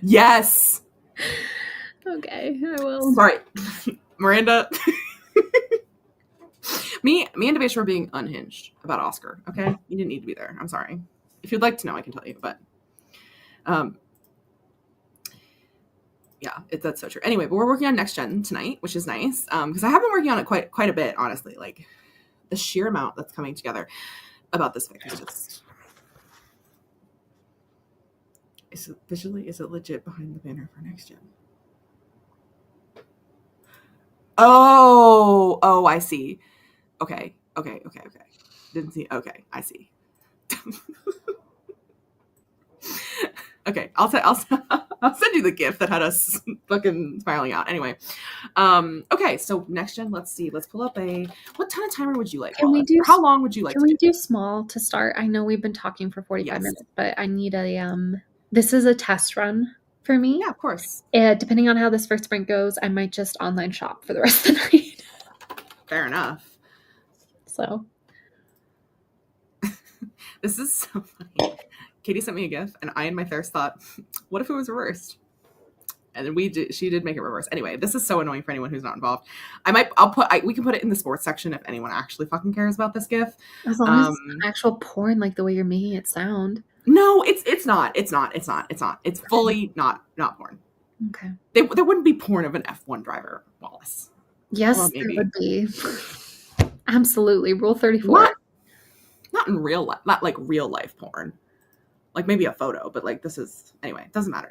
Yes. Okay, I will. Sorry, Miranda. me and Devesh were being unhinged about Oscar. Okay, you didn't need to be there. I'm sorry. If you'd like to know, I can tell you. But, yeah, that's so true. Anyway, but we're working on next gen tonight, which is nice. Because I have been working on it quite a bit, honestly. Like the sheer amount that's coming together about this fic is just. Is it legit behind the banner for next gen? Oh, I see. Okay. Didn't see. Okay, I see. Okay, I'll send you the GIF that had us fucking spiraling out. Anyway, okay, so next gen. Let's see. Let's pull up what kind of timer would you like? How long would you like? Can we do small to start? I know we've been talking for 45 minutes, but I need a This is a test run for me. Yeah, of course. Depending on how this first sprint goes, I might just online shop for the rest of the night. Fair enough. So. This is so funny. Katie sent me a GIF, and I in my thirst thought, what if it was reversed? And then she did make it reverse. Anyway, this is so annoying for anyone who's not involved. We can put it in the sports section if anyone actually fucking cares about this GIF. As long as it's actual porn, like the way you're making it sound. No, it's not. It's fully not porn. Okay. There wouldn't be porn of an F1 driver, Wallace. Yes, well, there would be. Absolutely. Rule 34. Not in real life, not like real life porn. Like maybe a photo, but like this is anyway, it doesn't matter.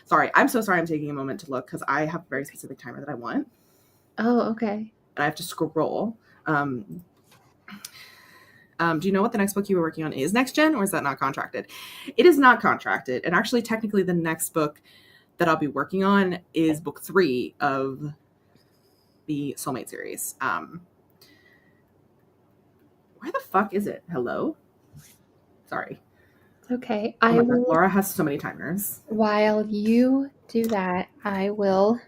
Sorry. I'm so sorry I'm taking a moment to look because I have a very specific timer that I want. Oh, okay. And I have to scroll. Do you know what the next book you were working on is next gen, or is that not contracted? It is not contracted. And actually technically the next book that I'll be working on is book 3 of the Soulmate series. Where the fuck is it? Hello? Sorry. Okay. Oh my God. Laura has so many timers. While you do that, I will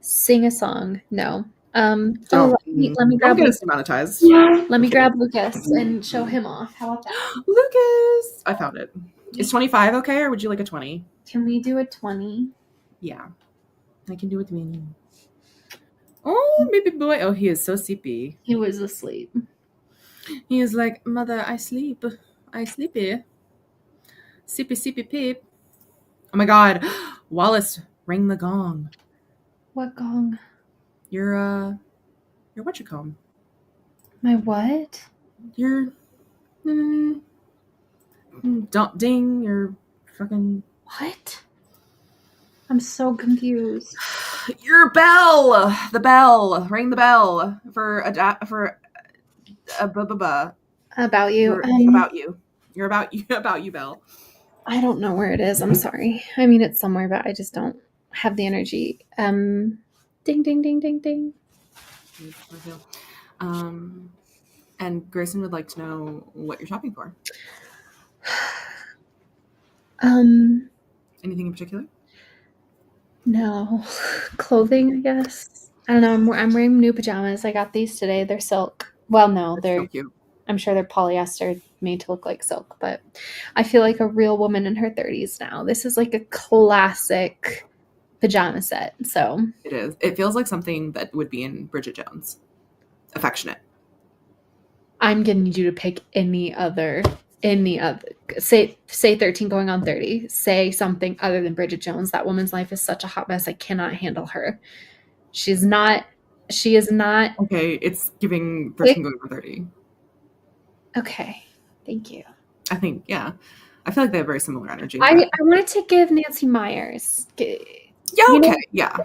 sing a song. No. Let me Don't grab get us demonetized. Let me grab Lucas and show him off. How about that? Lucas! I found it. Is 25 okay, or would you like a 20? Can we do a 20? Yeah. I can do it. Oh, baby boy. Oh, he is so sleepy. He was asleep. He is like, Mother, I sleep. I sleepy. Sleepy, sleepy peep. Oh my God. Wallace, ring the gong. What gong? Your what you call? My what? Your don't ding your fucking What? I'm so confused. your bell. The bell. Ring the bell for a About you. about you. You're about you about you, Belle. I don't know where it is. I'm sorry. I mean, it's somewhere, but I just don't have the energy. Ding, ding, ding, ding, ding. And Grayson would like to know what you're shopping for. Anything in particular? No. Clothing, I guess. I don't know. I'm wearing new pajamas. I got these today. They're silk. Well, no, they're so cute. I'm sure they're polyester made to look like silk, but I feel like a real woman in her 30s now. This is like a classic pajama set. So It is. It feels like something that would be in Bridget Jones. Affectionate. I'm gonna need you to pick any other say 13 going on 30. Say something other than Bridget Jones. That woman's life is such a hot mess. I cannot handle her. She is not Okay, it's giving 13 going on 30. Okay. Thank you. I think, yeah. I feel like they have very similar energy. I wanted to give Nancy Myers. Yeah, You know, okay, yeah.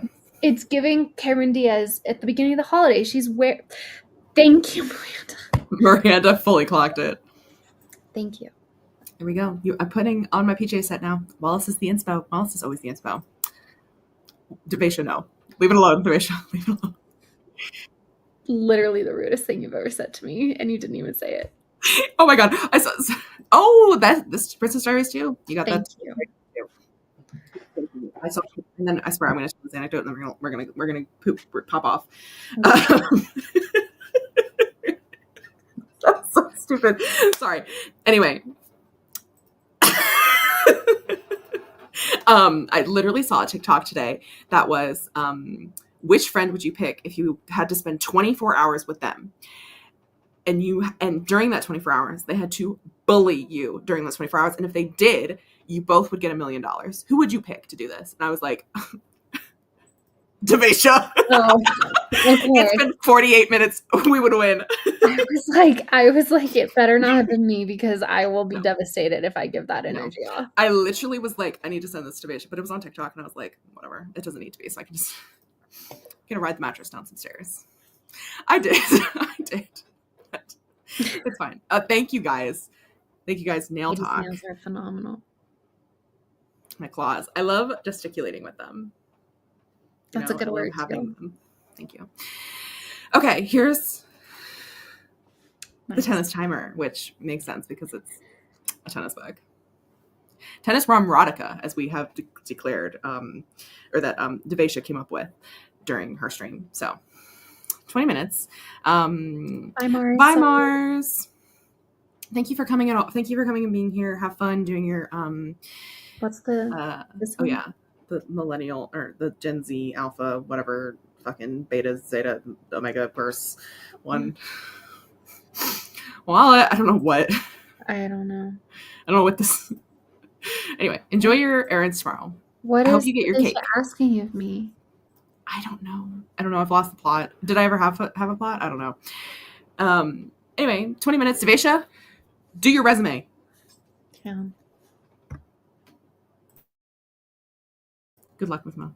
it's giving Cameron Diaz at the beginning of the holiday. Thank you, Miranda. Miranda fully clocked it. Thank you. Here we go. I'm putting on my PJ set now. Wallace is the inspo. Wallace is always the inspo. Devacia, no. Leave it alone, Devacia. Leave it alone. Literally the rudest thing you've ever said to me, and you didn't even say it. Oh my God. I saw. Oh, this Princess Diaries too. You got Thank that. you. I saw, and then I swear I'm going to tell this anecdote, and then we're gonna pop off. That's so stupid. Sorry. Anyway, I literally saw a TikTok today that was, which friend would you pick if you had to spend 24 hours with them? And during that 24 hours, they had to bully you during those 24 hours. And if they did, you both would get $1 million. Who would you pick to do this? And I was like, Devacia. Oh, It's been 48 minutes. We would win. I was like, it better not have been me because I will be devastated if I give that energy off. I literally was like, I need to send this to Devacia, but it was on TikTok, and I was like, whatever. It doesn't need to be, so I can just gonna ride the mattress down some stairs. I did. I did. But it's fine. Thank you guys. Thank you guys. Nail Katie's talk. nails are phenomenal. My claws. I love gesticulating with them. That's a good word. Them. Thank you. Okay, here's the tennis timer, which makes sense because it's a tennis book. Tennis Romrotica, as we have declared, or that Devacia came up with during her stream. So 20 minutes. Bye, Mars. Bye, Mars. Thank you for coming in. Thank you for coming and being here. Have fun doing your what's the this one? Oh yeah, the millennial or the Gen Z Alpha, whatever, fucking Beta, Zeta, Omega verse one. Well, I don't know what. I don't know. I don't know what this. Anyway, enjoy your errands tomorrow. What I hope you get your cake. Asking of me? I don't know. I've lost the plot. Did I ever have a plot? I don't know. Anyway, 20 minutes. Devacia, do your resume. Yeah. Good luck with Mo.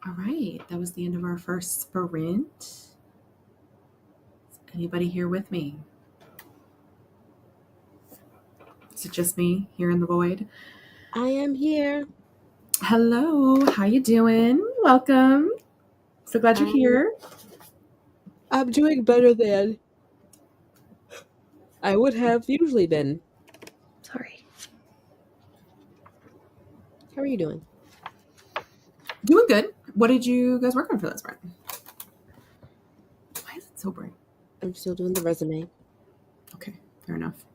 All right, that was the end of our first sprint. Is anybody here with me? Is it just me here in the void? I am here. Hello, how you doing? Welcome. So glad you're here. I'm doing better than I would have usually been. Sorry. How are you doing? Doing good. What did you guys work on for this sprint? Why is it so bright? I'm still doing the resume. Okay, fair enough.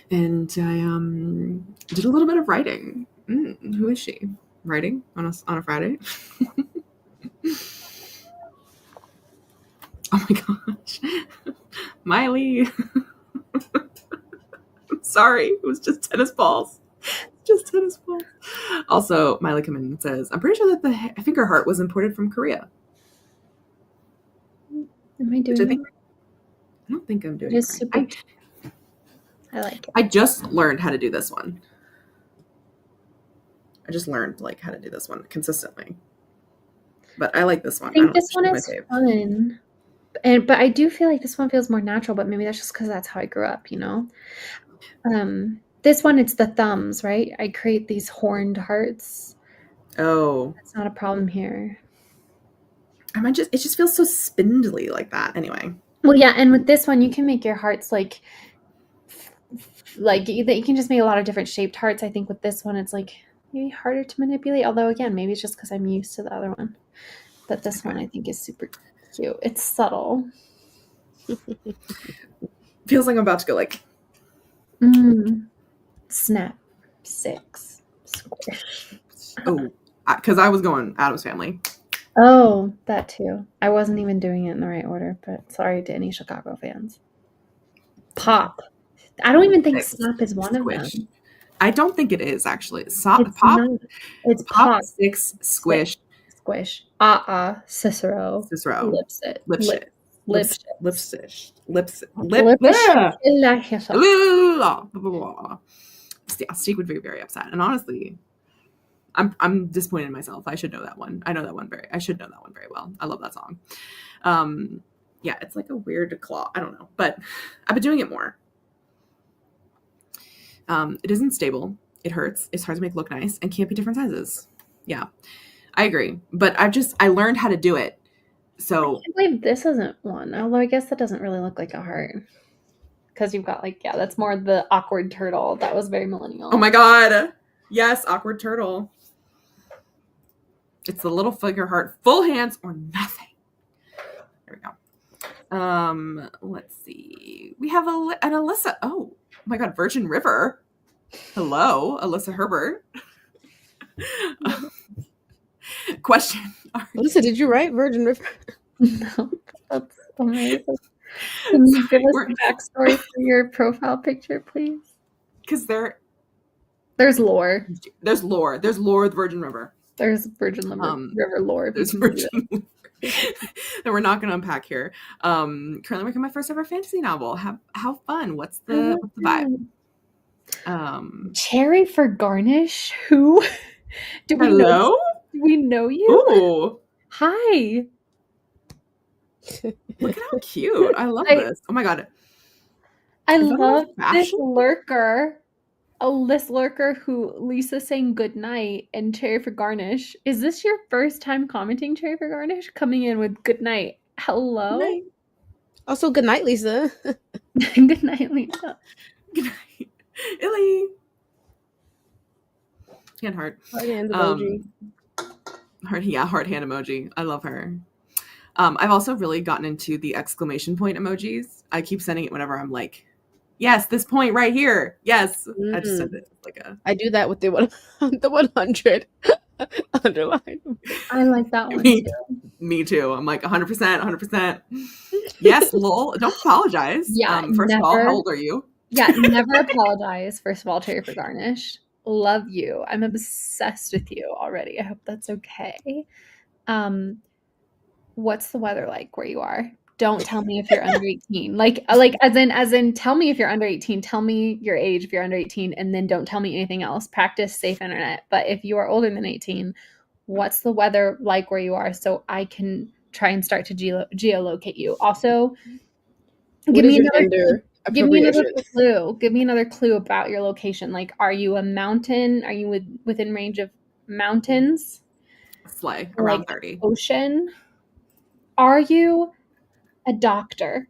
And I did a little bit of writing. Who is she? Writing on a Friday? Oh my gosh. Miley. Sorry, it was just tennis balls. Just tennis balls. Also, Miley come in and says, I'm pretty sure that the finger heart was imported from Korea. Am I doing it? I don't think I'm doing It is it super right. I like it. I just learned how to do this one. I just learned how to do this one consistently. But I like this one. I think this it's one my is fave. fun. But I do feel like this one feels more natural, but maybe that's just because that's how I grew up, you know? This one, it's the thumbs, right? I create these horned hearts. Oh. That's not a problem here. It just feels so spindly like that anyway. Well, yeah, and with this one, you can make your hearts like you can just make a lot of different shaped hearts. I think with this one, it's like maybe harder to manipulate. Although again, maybe it's just because I'm used to the other one. But this one I think is super cute. It's subtle. Feels like I'm about to go Snap 6 squish. Oh, because I was going Addams Family. Oh, that too. I wasn't even doing it in the right order, but sorry to any Chicago fans. Pop. I don't even think Snap is one Squish. of them. I don't think it is actually. It's Pop. not. It's Pop. 6 squish. Squish. Cicero. Cicero. Lipsit. Lipshit. Lipstick. Yeah, Steve would be very upset. And honestly, I'm disappointed in myself. I should know that one. I should know that one very well. I love that song. Yeah, it's like a weird claw. I don't know, but I've been doing it more. It isn't stable. It hurts. It's hard to make look nice and can't be different sizes. Yeah, I agree. But I learned how to do it. So I can't believe this isn't one. Although I guess that doesn't really look like a heart. Because you've got that's more the awkward turtle. That was very millennial. Oh my god. Yes, awkward turtle. It's the little figure heart, full hands or nothing. There we go. Let's see. We have an Alyssa. Oh my god, Virgin River. Hello, Alyssa Herbert. Question. Alyssa, did you write Virgin River? No, that's amazing. Can you give us a backstory for your profile picture, please? Because there's lore. There's lore. There's lore with Virgin River. There's Virgin River lore. There's Virgin that we're not going to unpack here. Currently working on my first ever fantasy novel. How fun? What's the vibe? Cherry for garnish? Who? Hello? Do we know you? Ooh. Hi. Look at how cute. I love this. Oh my god. I love this lurker. This lurker who Lisa's saying goodnight and Cherry for garnish. Is this your first time commenting Cherry for garnish? Coming in with goodnight. Hello? Good night. Also, good night, Lisa. Good night, Lisa. Good night. Illy. Hand heart. Heart hand emoji. Heart hand emoji. I love her. I've also really gotten into the exclamation point emojis. I keep sending it whenever I'm like, yes, this point right here. Yes. I just send it I do that with the 100 underline. I like that one too. Me too. I'm like 100%, 100%. Yes, lol. Don't apologize. Yeah. First of all, how old are you? Yeah, never apologize. First of all, Cherry for garnish. Love you. I'm obsessed with you already. I hope that's okay. What's the weather like where you are? Don't tell me if you're under 18. Like as in tell me if you're under 18. Tell me your age if you're under 18, and then don't tell me anything else. Practice safe internet. But if you are older than 18, what's the weather like where you are so I can try and start to geolocate you. Also, What give is me your another gender give me another appropriation? clue. Give me another clue about your location. Like, are you a mountain? Are you within range of mountains? Slay, Like around 30. ocean? Are you a doctor?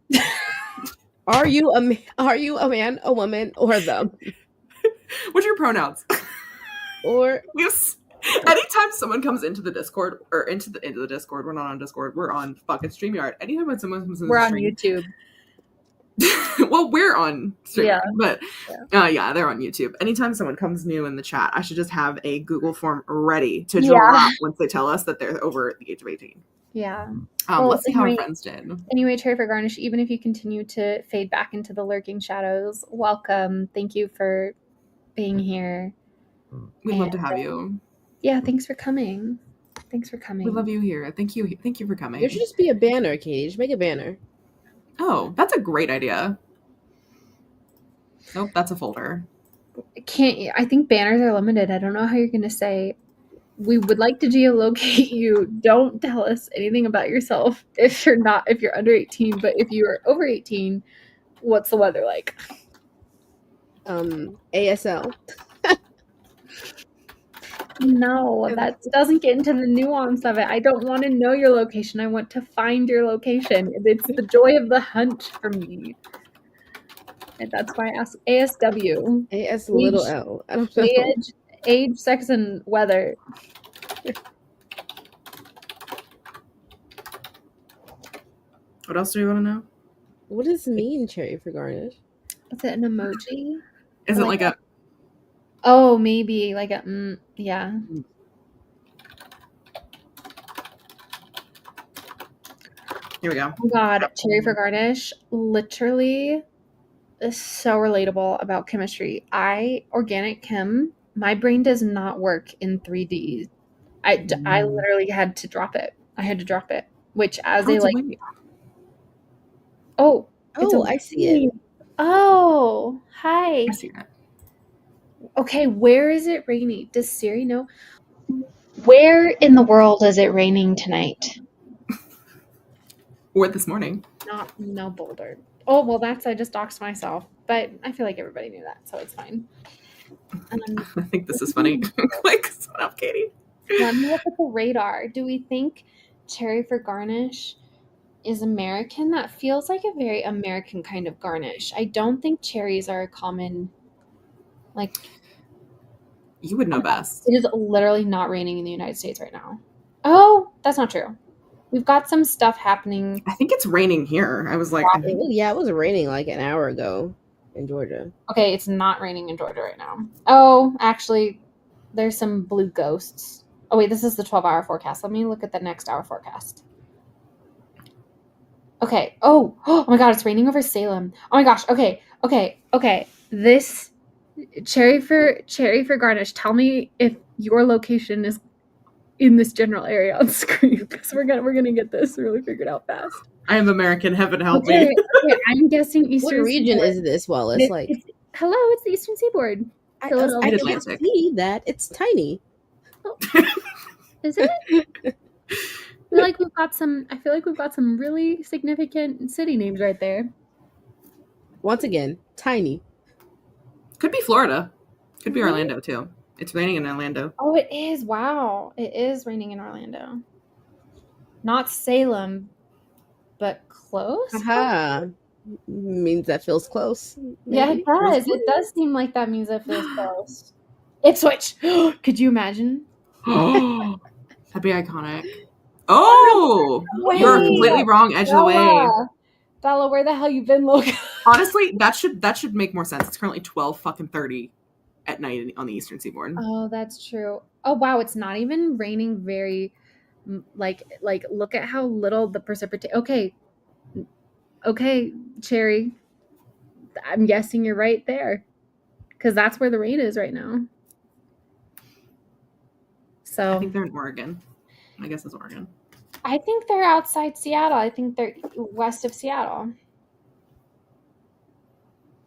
Are you a man, a woman, or them? What are your pronouns? Or Yes. Anytime someone comes into the Discord or into the Discord, we're not on Discord. We're on fucking StreamYard. Anytime when someone comes in We're the on stream, YouTube. well, we're on StreamYard, Yeah. but yeah, they're on YouTube. Anytime someone comes new in the chat, I should just have a Google form ready to drop once they tell us that they're over the age of 18. Yeah. Let's see how our friends did. Anyway, Cherry for Garnish, even if you continue to fade back into the lurking shadows, welcome. Thank you for being here. We'd love to have you. Yeah, thanks for coming. We love you here. Thank you for coming. you should just be a banner, Katie. Just make a banner. Oh, that's a great idea. Nope, that's a folder. I think banners are limited. I don't know how you're going to say, we would like to geolocate you. Don't tell us anything about yourself if you're under 18, but if you're over 18, what's the weather like? ASL. No, that doesn't get into the nuance of it. I don't want to know your location. I want to find your location. It's the joy of the hunt for me. And that's why I asked ASW. AS little L. I don't know. Age, sex, and weather. What else do you want to know? What does it mean, Cherry for Garnish? Is it an emoji? Is it like a... Oh, maybe like a yeah. Here we go. Oh God, Cherry for Garnish literally is so relatable about chemistry. Organic chem, my brain does not work in 3D. I literally had to drop it. Which as a like... Oh, I see it. Oh, hi. I see that. Okay, where is it raining? Does Siri know? Where in the world is it raining tonight? Or this morning. No Boulder. Oh, well, I just doxed myself, but I feel like everybody knew that, so it's fine. I think this is funny. Like, shut up, Katie. Let me look at the radar. Do we think Cherry for Garnish is American? That feels like a very American kind of garnish. I don't think cherries are a common, like... You would know best. It is literally not raining in the United States right now. Oh, that's not true. We've got some stuff happening. I think it's raining here. I was like... Yeah, it was raining like an hour ago in Georgia. Okay, it's not raining in Georgia right now. Oh, actually, there's some blue ghosts. Oh, wait, this is the 12-hour forecast. Let me look at the next hour forecast. Okay. Oh my God, it's raining over Salem. Oh my gosh. Okay. This cherry for Garnish. Tell me if your location is in this general area on screen, because we're gonna get this really figured out fast. I am American. Heaven help me. Okay, I'm guessing Eastern. What region Seaboard. is this, Wallace? Hello, it's the Eastern Seaboard. I can see that it's tiny. Oh, is it? I feel like we've got some really significant city names right there. Once again, tiny. Could be Florida. Could be Orlando too. It's raining in Orlando. Oh, it is. Wow. It is raining in Orlando. Not Salem, but close? Aha. Means that feels close. Maybe. Yeah, it does. It does seem like that means that feels close. Ipswich. Could you imagine? That'd be iconic. Oh, you're completely wrong edge of the way. Bella, where the hell you been, Logan? Honestly, that should make more sense. It's currently 12:30 at night on the Eastern Seaboard. Oh, that's true. Oh wow, it's not even raining very, like look at how little the precipitation. Okay, Cherry. I'm guessing you're right there, because that's where the rain is right now. So I think they're in Oregon. I guess it's Oregon. I think they're outside Seattle. I think they're west of Seattle.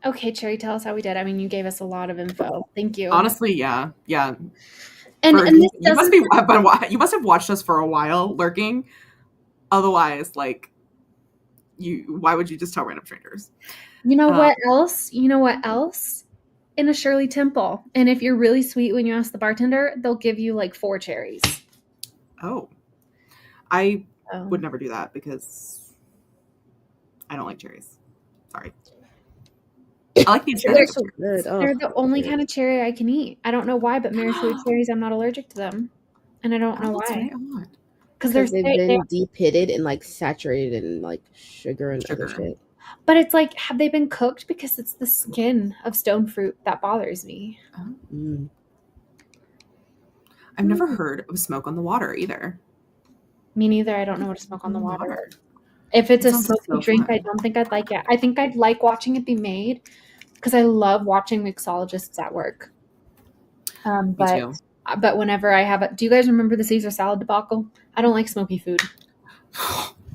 Okay, Cherry, tell us how we did. I mean, you gave us a lot of info. Thank you. Honestly, yeah. And Or and this you must doesn't. you must have watched us for a while lurking. Otherwise, like why would you just tell random strangers? You know what else? You know what else? In a Shirley Temple. And if you're really sweet when you ask the bartender, they'll give you like 4 cherries. Oh, I Oh. would never do that because I don't like cherries. Sorry. I like the aesthetic of cherries. They're the only kind of cherry I can eat. I don't know why, but maraschino cherries, I'm not allergic to them. And I don't know That's why. very odd. Because they've been deep pitted and like saturated in like sugar and other shit. But it's like, have they been cooked? Because it's the skin of stone fruit that bothers me. Oh. I've never heard of smoke on the water either. Me neither. I don't know what to smoke on the water. If it's a smoky drink, I don't think I'd like it. I think I'd like watching it be made because I love watching mixologists at work. Me too. But whenever I have do you guys remember the Caesar salad debacle? I don't like smoky food.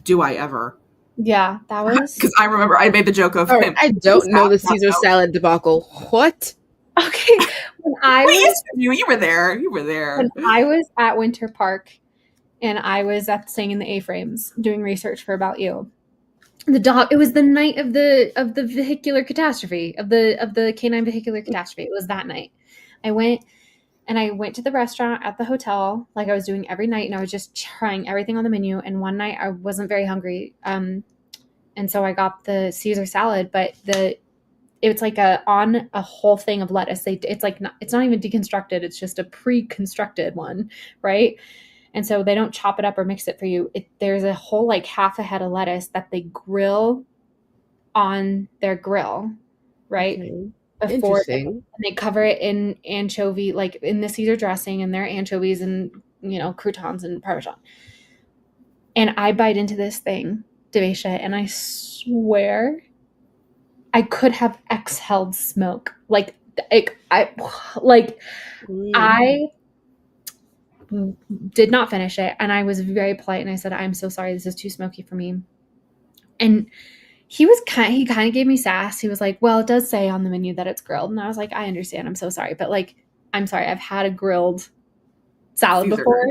Do I ever? Yeah, that was because I remember I made the joke of him. I don't know the Caesar salad debacle. What? Okay, when you were there. You were there. When I was at Winter Park, and I was at staying in the A-frames doing research for About You. It was the night of the vehicular catastrophe of the canine vehicular catastrophe. It was that night. I went to the restaurant at the hotel like I was doing every night, and I was just trying everything on the menu. And one night I wasn't very hungry, and so I got the Caesar salad, but it's like on a whole thing of lettuce. It's not even deconstructed. It's just a pre-constructed one, right? And so they don't chop it up or mix it for you. There's a whole like half a head of lettuce that they grill on their grill, right? Okay. Before they cover it in anchovy, like in the Caesar dressing, and their anchovies and croutons and Parmesan. And I bite into this thing, Devasia, and I swear I could have exhaled smoke. I did not finish it, and I was very polite, and I said, "I'm so sorry, this is too smoky for me." And he kind of gave me sass. He was like, "Well, it does say on the menu that it's grilled." And I was like, "I understand. I'm so sorry, but like, I'm sorry. I've had a grilled salad Caesar. before.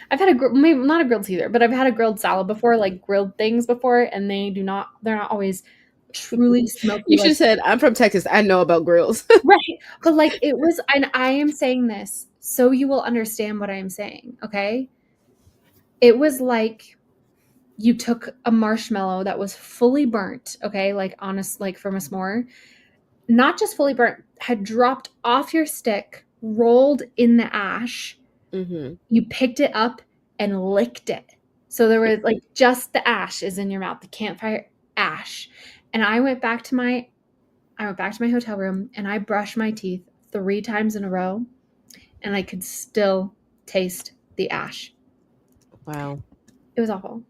I've had maybe not a grilled Caesar, but I've had a grilled salad before, like grilled things before, and they're not always truly smoky." You should have said, "I'm from Texas. I know about grills." Right. But like it was, and I am saying this so you will understand what I am saying, okay? It was like you took a marshmallow that was fully burnt, okay, like from a s'more, not just fully burnt, had dropped off your stick, rolled in the ash. Mm-hmm. You picked it up and licked it. So there was like just the ash is in your mouth, the campfire ash. And I went back to my hotel room and I brushed my teeth 3 times in a row, and I could still taste the ash. Wow. It was awful.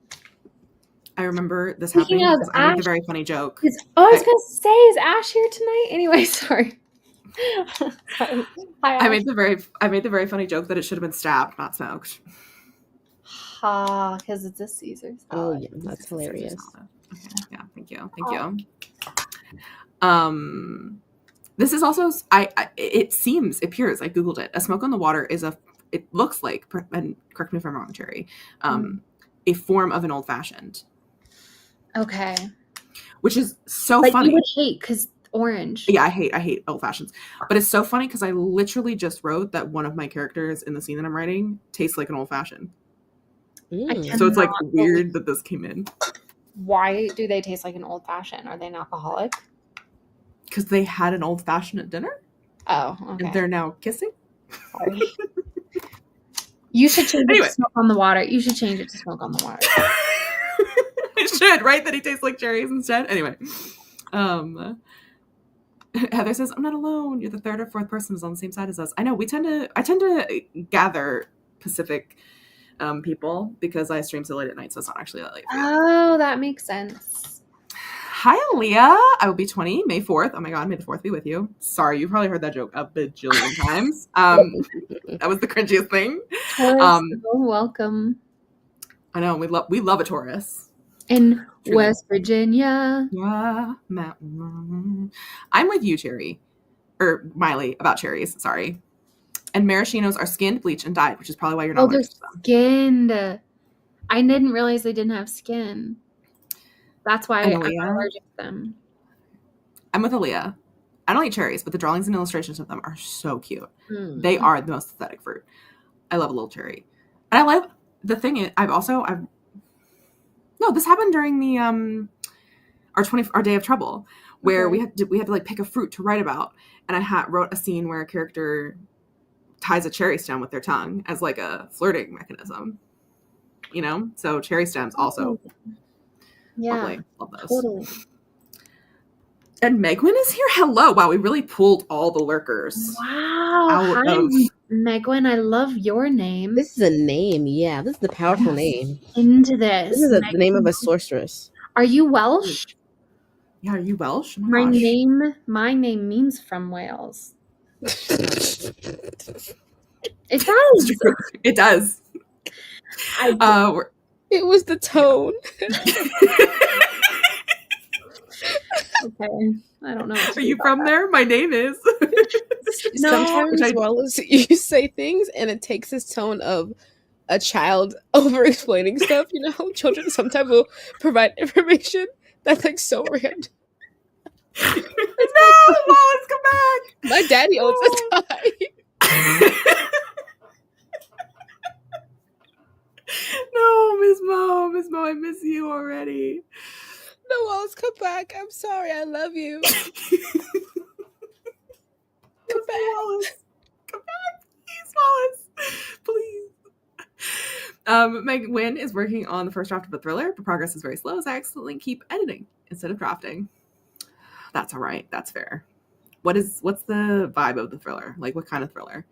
I remember this happening because I made a very funny joke. I was going to say, is Ash here tonight? Anyway, sorry. Sorry. Hi, Ash. I made the very funny joke that it should have been stabbed, not smoked. Ha, because it's a Caesar salad. Oh yeah, that's hilarious. Okay. Yeah, thank you. This is also it appears I googled it. A smoke on the water it looks like, and correct me if I'm wrong, Cherry, a form of an old fashioned. Okay. Which is so funny. You would hate because orange. Yeah, I hate old fashions. But it's so funny because I literally just wrote that one of my characters in the scene that I'm writing tastes like an old fashioned. So it's like weird that this came in. Why do they taste like an old fashioned? Are they an alcoholic? Because they had an old fashioned at dinner. Oh, okay. And they're now kissing. Sorry. You should change it to smoke on the water. You should change it to smoke on the water. I should, right? That he tastes like cherries instead. Anyway. Heather says, "I'm not alone. You're the 3rd or 4th person who's on the same side as us." I know. I tend to gather Pacific people because I stream so late at night, so it's not actually that late. Oh, that makes sense. Hi, Aaliyah. I will be 20 May 4th. Oh my God, May the 4th be with you. Sorry, you've probably heard that joke a bajillion times. That was the cringiest thing. Taurus, welcome. I know, we love a Taurus. In West Virginia. Yeah. I'm with you, Cherry. Or Miley, about cherries, sorry. And maraschinos are skinned, bleached, and dyed, which is probably why you're Oh, not they're allergic to them. skinned. I didn't realize they didn't have skin. That's why And I'm Aaliyah? allergic to them. I'm with Aaliyah. I don't eat cherries, but the drawings and illustrations of them are so cute. Hmm. They are the most aesthetic fruit. I love a little cherry. And I love, the thing is, this happened during the, our day of trouble, where Okay. we had to like pick a fruit to write about. And I wrote a scene where a character ties a cherry stem with their tongue as like a flirting mechanism. You know? So cherry stems also Yeah, lovely. Love those. totally. And Megwin is here. Hello. Wow, we really pulled all the lurkers. Wow. Out Hi, of- Megwin. I love your name. This is a name. Yeah, this is the powerful name. Into this. This is the name of a sorceress. Are you Welsh? Yeah, are you Welsh? Oh My gosh. name means from Wales. It It's does. true. It does. It was the tone. Okay. I don't know. what to Are do you about from that. there? My name is. No. Sometimes Wallace, you say things and it takes this tone of a child over explaining stuff. You know, children sometimes will provide information that's like so random. No, Wallace, come back. My daddy owns a tie. No, Miss Mo, I miss you already. No, Wallace, come back. I'm sorry. I love you. Come back, Wallace. Come back, please, Wallace. Please. Meg Wynn is working on the first draft of a thriller, but progress is very slow as I accidentally keep editing instead of drafting. That's all right. That's fair. What's the vibe of the thriller? Like, what kind of thriller?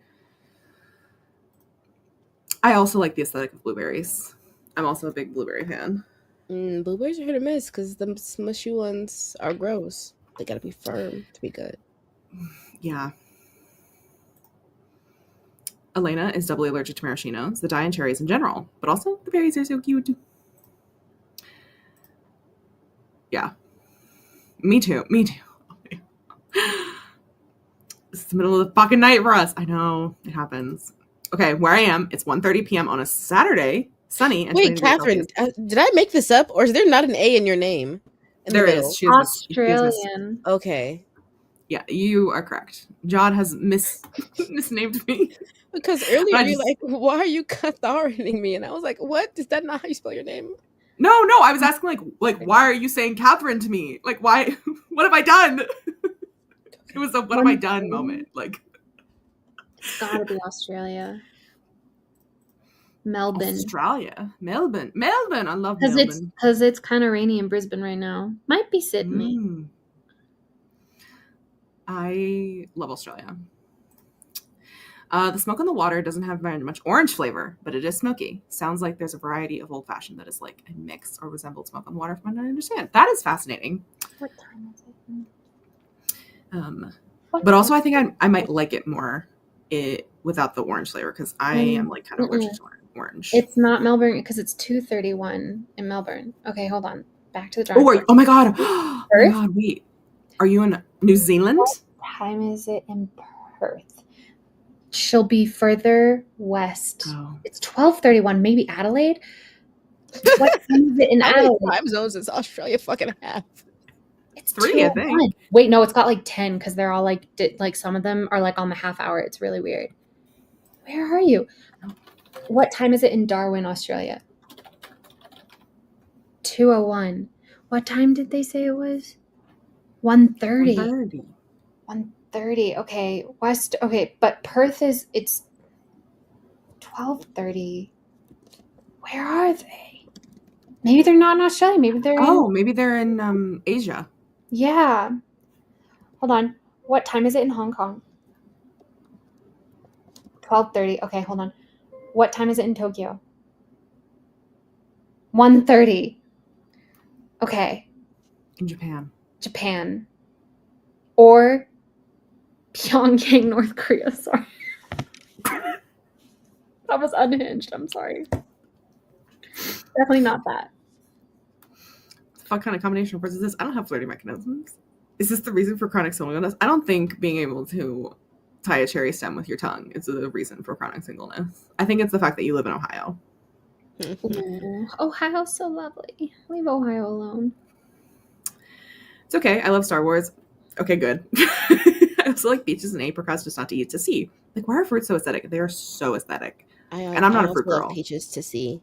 I also like the aesthetic of blueberries. I'm also a big blueberry fan. Blueberries are hit or miss because the smushy ones are gross. They gotta be firm to be good. Yeah. Elena is doubly allergic to maraschinos, the dye and cherries in general, but also the berries are so cute. Yeah. Me too. This is the middle of the fucking night for us. I know. It happens. Okay, where I am, it's 1:30 p.m. on a Saturday, sunny. And Wait, 20 degrees Catherine, Celsius. did I make this up, or is there not an A in your name? There is. She is Australian. Okay. Yeah, you are correct. John has misnamed me. Because earlier I you're just- like, why are you Catharining me? And I was like, what? Is that not how you spell your name? No, I was asking like why are you saying Catherine to me? Like, why? What have I done? It was a what have I done moment. Like, It's gotta be Australia. Melbourne. Australia, Melbourne. I love Melbourne. Because it's kind of rainy in Brisbane right now. Might be Sydney. I love Australia. The smoke on the water doesn't have very much orange flavor, but it is smoky. Sounds like there's a variety of old fashioned that is like a mix or resembled smoke on the water from what I understand. That is fascinating. What time is it? But also I think I might like it more without the orange flavor because I am like kind of allergic to orange. It's not Melbourne because it's 2:31 in Melbourne. Okay, hold on. Back to the drawing. Oh my god. Oh my god, wait. Are you in New Zealand? What time is it in Perth? She'll be further west. Oh. It's 12:31. Maybe Adelaide. What time is it in How many Adelaide? time zones does Australia fucking have? It's 3, I 2:01. think. Wait, no, it's got like 10 because they're all like some of them are like on the half hour. It's really weird. Where are you? What time is it in Darwin, Australia? 2:01. What time did they say it was? 1:30. 1:30. 1:30. Okay, west. Okay, but Perth it's 12:30. Where are they? Maybe they're not in Australia. Maybe they're Maybe they're in Asia. Yeah. Hold on. What time is it in Hong Kong? 12:30. Okay, hold on. What time is it in Tokyo? 1:30. Okay. In Japan. Japan. Or Pyongyang, North Korea. Sorry. That was unhinged. I'm sorry. Definitely not that. What kind of combination of words is this? I don't have flirting mechanisms. Is this the reason for chronic loneliness? I don't think being able to tie a cherry stem with your tongue is the reason for crowning singleness. I think it's the fact that you live in Ohio. Ooh, Ohio's so lovely. Leave Ohio alone. It's okay. I love Star Wars. Okay, good. I also like peaches and apricots, just not to eat to see. Like, why are fruits so aesthetic? They are so aesthetic. And I'm not a fruit also love girl. peaches to see.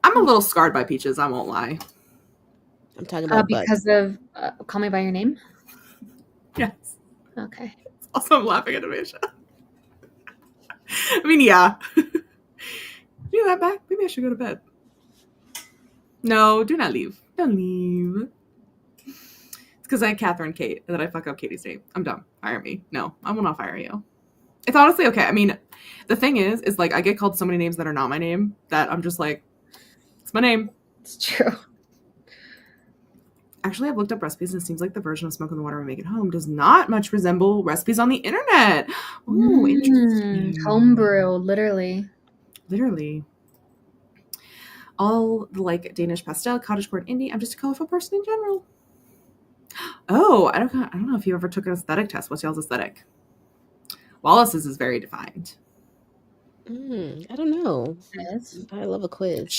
I'm a little scarred by peaches, I won't lie. I'm talking about butt. Because of Call Me By Your Name? Yes. Okay. Also, I'm laughing at Anisha. I mean, yeah. You that back? Maybe I should go to bed. No, do not leave. Don't leave. It's because I had Catherine Kate and then I fuck up Katie's name. I'm dumb. Fire me. No, I will not fire you. It's honestly okay. I mean, the thing is like I get called so many names that are not my name that I'm just like, it's my name. It's true. Actually, I've looked up recipes and it seems like the version of Smoke in the Water we make at home does not much resemble recipes on the internet. Ooh, interesting. Homebrew, literally. Literally. All the like Danish pastel, cottagecore, and indie. I'm just a colorful person in general. Oh, I don't know if you ever took an aesthetic test. What's y'all's aesthetic? Wallace's is very defined. I don't know. Yes. I love a quiz.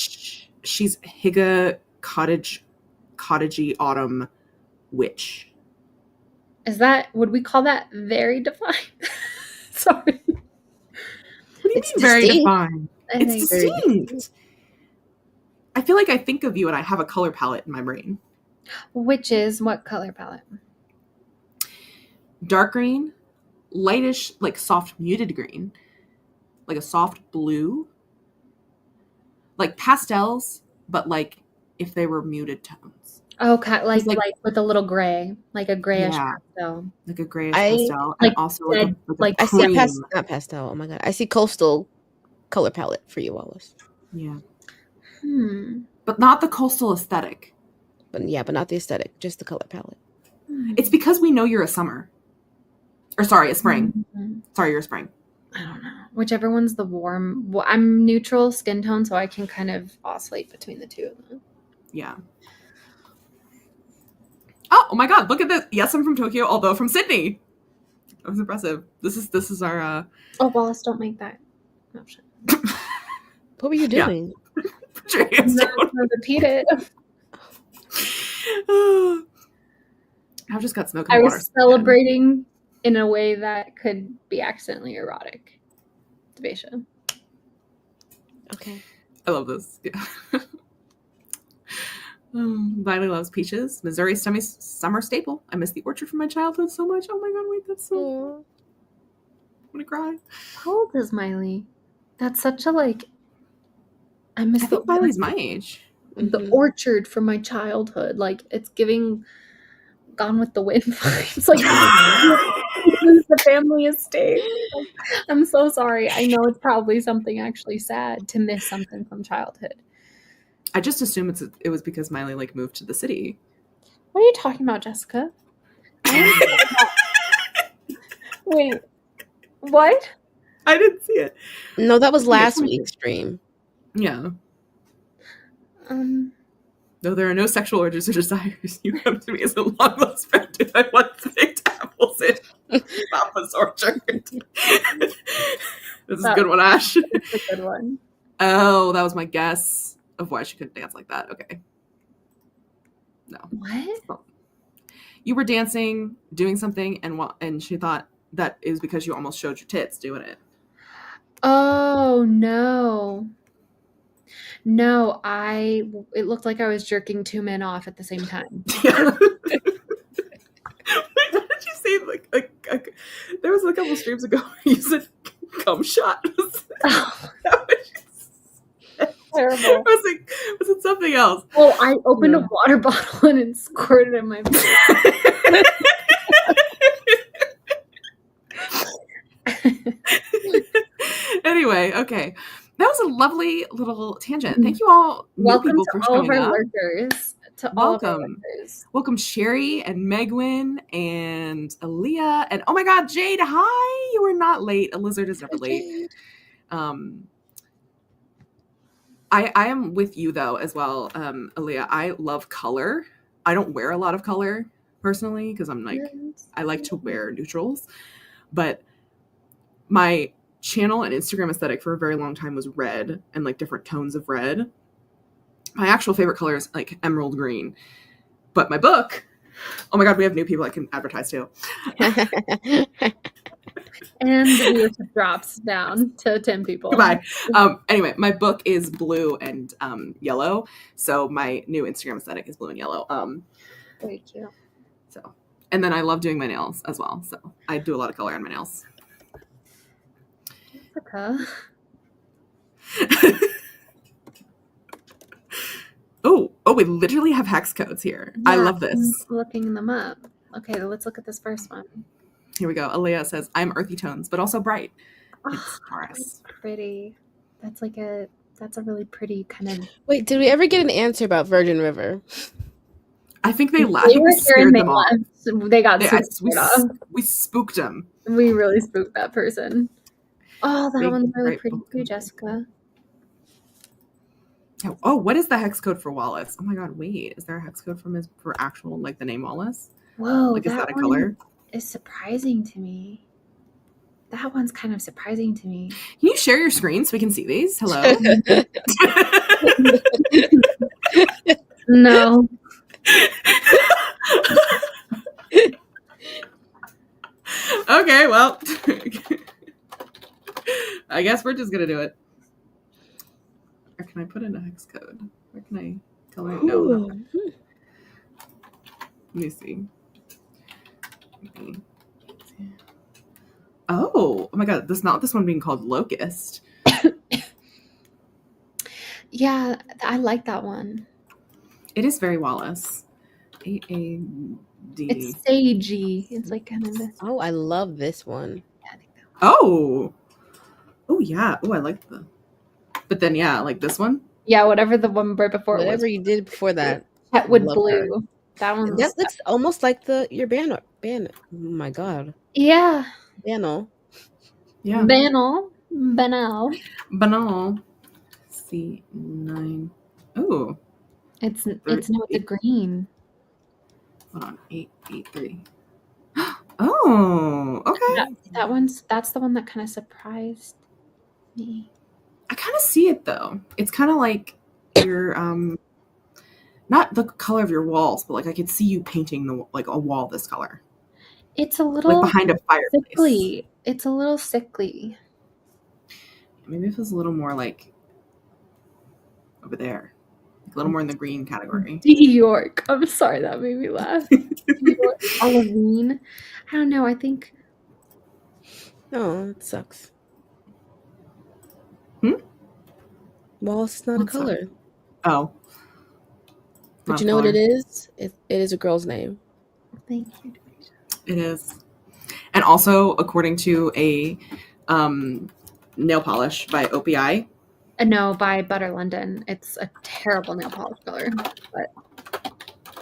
She's Higa cottagey autumn witch. Would we call that very defined? Sorry. What do you It's mean very distinct. defined? I It's think distinct. I feel like I think of you and I have a color palette in my brain. Which is what color palette? Dark green, lightish, like soft muted green, like a soft blue, like pastels, but like if they were muted tones. Okay, like like with a little gray, like a grayish Yeah. pastel. Like a grayish I- pastel, like and also dead- like a I see a cream. not pastel. Oh my god. I see coastal color palette for you, Wallace. Yeah, Hmm. but not the coastal aesthetic. But not the aesthetic, just the color palette. It's because we know you're a summer, or sorry, a spring. Mhm. Sorry, you're a spring. I don't know. Whichever one's the warm. Well, I'm neutral skin tone, so I can kind of oscillate between the two of them. Yeah. Oh my God! Look at this. Yes, I'm from Tokyo, although from Sydney. That was impressive. This is our. Oh, Wallace, don't make that option. What were you Yeah. doing? I'm not gonna repeat it. I've just got smoke I and water. was celebrating in a way that could be accidentally erotic. Devasia. Okay. I love this. Yeah. Violet loves peaches. Missouri summer staple. I miss the orchard from my childhood so much. Oh my God, wait, that's so. I'm gonna cry. How old is Miley? That's such a I I miss think Miley's my age. the orchard from my childhood. Like it's giving Gone with the Wind vibes. Like the family estate. Like, I'm so sorry. I know it's probably something actually sad to miss something from childhood. I just assume it was because Miley like moved to the city. What are you talking about, Jessica? Wait, what? I didn't see it. No, that was Yeah, last 22. week's stream. Yeah. Though there are no sexual urges or desires, you come to me as a long lost friend who I once baked apples in Papa's orchard. This is a good one, Ash. It's a good one. Oh, that was my guess of why she couldn't dance like that. Okay. No. What? You were dancing, doing something, and she thought that it was because you almost showed your tits doing it. Oh no. No, it looked like I was jerking two men off at the same time. Yeah. What did you say? Like there was a couple streams ago where you said cum shot. Oh, Terrible. Was it something else? well, I opened a water bottle and it squirted in my Anyway, okay. That was a lovely little tangent. Thank you all, new Welcome people, to for all of showing our up. lurkers. To all of our Welcome. lurkers. Welcome, Sherry and Megwin and Aaliyah. And oh my God, Jade, hi. You were not late. A lizard is never late. I am with you though as well, Aaliyah. I love color. I don't wear a lot of color personally because I'm like I like to wear neutrals. but my channel and Instagram aesthetic for a very long time was red and like different tones of red. My actual favorite color is like emerald green. But my book, oh my God, we have new people I can advertise to. And the viewership drops down to 10 people. Goodbye. Anyway, my book is blue and yellow. So my new Instagram aesthetic is blue and yellow. Very cute. So, and then I love doing my nails as well. So I do a lot of color on my nails. Jessica. Oh, we literally have hex codes here. I Yeah, love this. I'm looking them up. Okay, let's look at this first one. Here we go. Aaliyah says, I'm earthy tones, but also bright. It's Oh, Taurus. that's pretty. That's a really pretty kind of. Wait, did we ever get an answer about Virgin River? I think they They laughed. were We here scared and they them off. left. They got We spooked them. We really spooked that person. Oh, that Big, one's really bright pretty pumpkin. too, Jessica. Oh, what is the hex code for Wallace? Oh my God, wait. Is there a hex code for actual, like the name Wallace? Whoa, Like, is that a one color? is surprising to me. That one's kind of surprising to me. Can you share your screen so we can see these? Hello? No. Okay, well. I guess we're just going to do it. Or can I put in a hex code? Where can I color it? No, not that. Let me see. Oh my God, this not this one being called Locust. Yeah, I like that one. It is very Wallace. AAD. It's sagey. It's like kind of this. Oh, I love this one. Yeah, I think that Oh yeah. Oh, I like the. But then yeah, like this one. Yeah, whatever the one right before Whatever it you did before that. was. Chetwood love blue. That one. That looks almost like your band. Oh my God. Yeah. Banal. Yeah. Banal. Banal. C9. Oh, It's a green. hold on. 883. Oh, okay. That's the one that kind of surprised me. I kind of see it though. It's kind of like your not the color of your walls, but like I could see you painting like a wall this color. It's a little Like behind a fireplace. sickly. It's a little sickly. Maybe if it was a little more like over there. Like a little more in the green category. New York. I'm sorry, that made me laugh. Halloween. I don't know. I think. Oh, it sucks. Well, it's not What's a color. that? Oh. But Not you know what color. it is? It is a girl's name. Thank you. It is. And also, according to a nail polish by OPI. No, by Butter London. It's a terrible nail polish color, but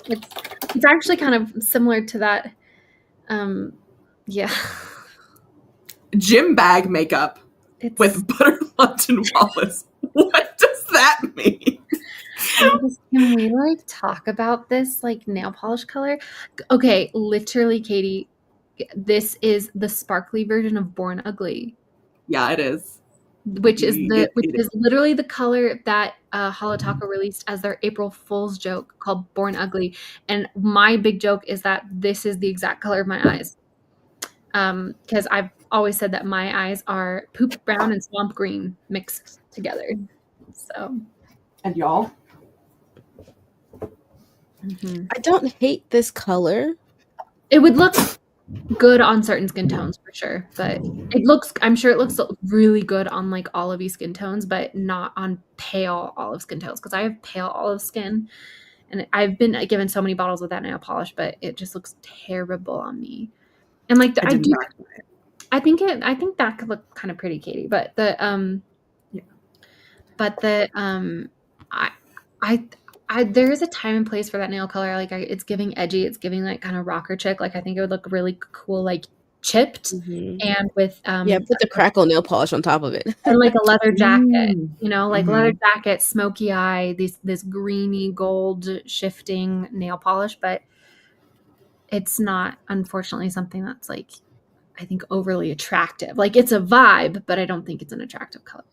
it's actually kind of similar to that. Yeah. Gym bag makeup It's with Butter London Wallace. What does that mean? Can we like talk about this like nail polish color? Okay, literally, Katie, this is the sparkly version of Born Ugly, Yeah, it is. which is It literally the color that Holotaka released as their April Fool's joke called Born Ugly. And my big joke is that this is the exact color of my eyes. Because I've always said that my eyes are poop brown and swamp green mixed together. So. And y'all? I don't hate this color. It would look good on certain skin tones for sure, but I'm sure it looks really good on like olivey skin tones, but not on pale olive skin tones, because I have pale olive skin and I've been given so many bottles of that nail polish, but it just looks terrible on me. And like I think that could look kind of pretty, Katie, but I there is a time and place for that nail color. Like it's giving edgy. It's giving like kind of rocker chick. Like I think it would look really cool, like chipped and with put the crackle nail polish on top of it and like a leather jacket. Like Mhm. leather jacket, smoky eye, this greeny gold shifting nail polish. But it's not, unfortunately, something that's like I think, overly attractive. Like, it's a vibe, but I don't think it's an attractive color.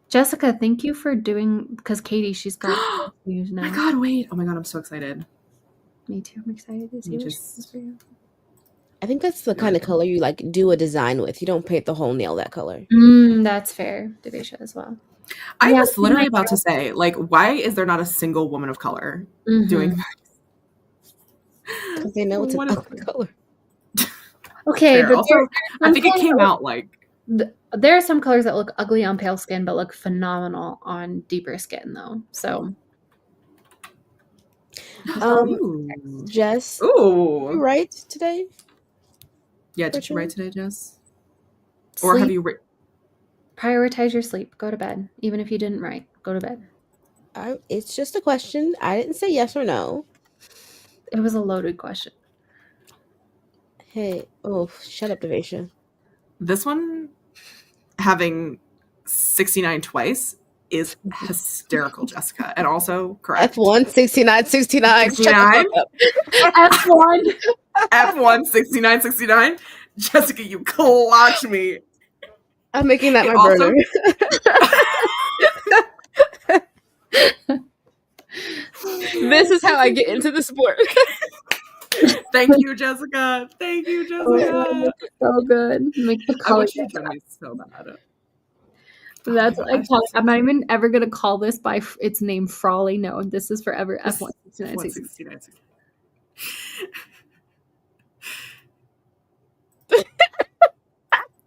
Jessica, thank you for doing, because Katie, she's got views now. My God, wait. Oh my God, I'm so excited. Me too. I'm excited to see what she Just- does for you. I think that's the kind of color you like do a design with. You don't paint the whole nail that color. That's fair. Devisha as well. I Yeah, was literally my about to say, like, why is there not a single woman of color Mhm. doing that? Because they know it's an What is- ugly color. Okay, Fair. but Also, I think it came out like there are some colors that look ugly on pale skin, but look phenomenal on deeper skin, though. So, ooh. Jess, Ooh. you right today? Yeah, did you write today, Jess? Or sleep, have you prioritize your sleep. Go to bed, even if you didn't write. Go to bed. It's just a question. I didn't say yes or no. It was a loaded question. Hey, oh, shut up, Devisha. this one having 69 twice is hysterical, Jessica. And also correct. F1 69 69. Shut the 69? fuck up. F1. F1 69 69. Jessica, you clocked me. I'm making that It my also- burner. This is how I get into the sport. Thank you, Jessica. Thank you, Jessica. So good. Make the I color. wish you'd done me so bad. That's Oh what my I gosh. call it. I'm not even ever gonna call this by its name, Frawley. No, this is forever This- F1 69 F1 69. 69 69.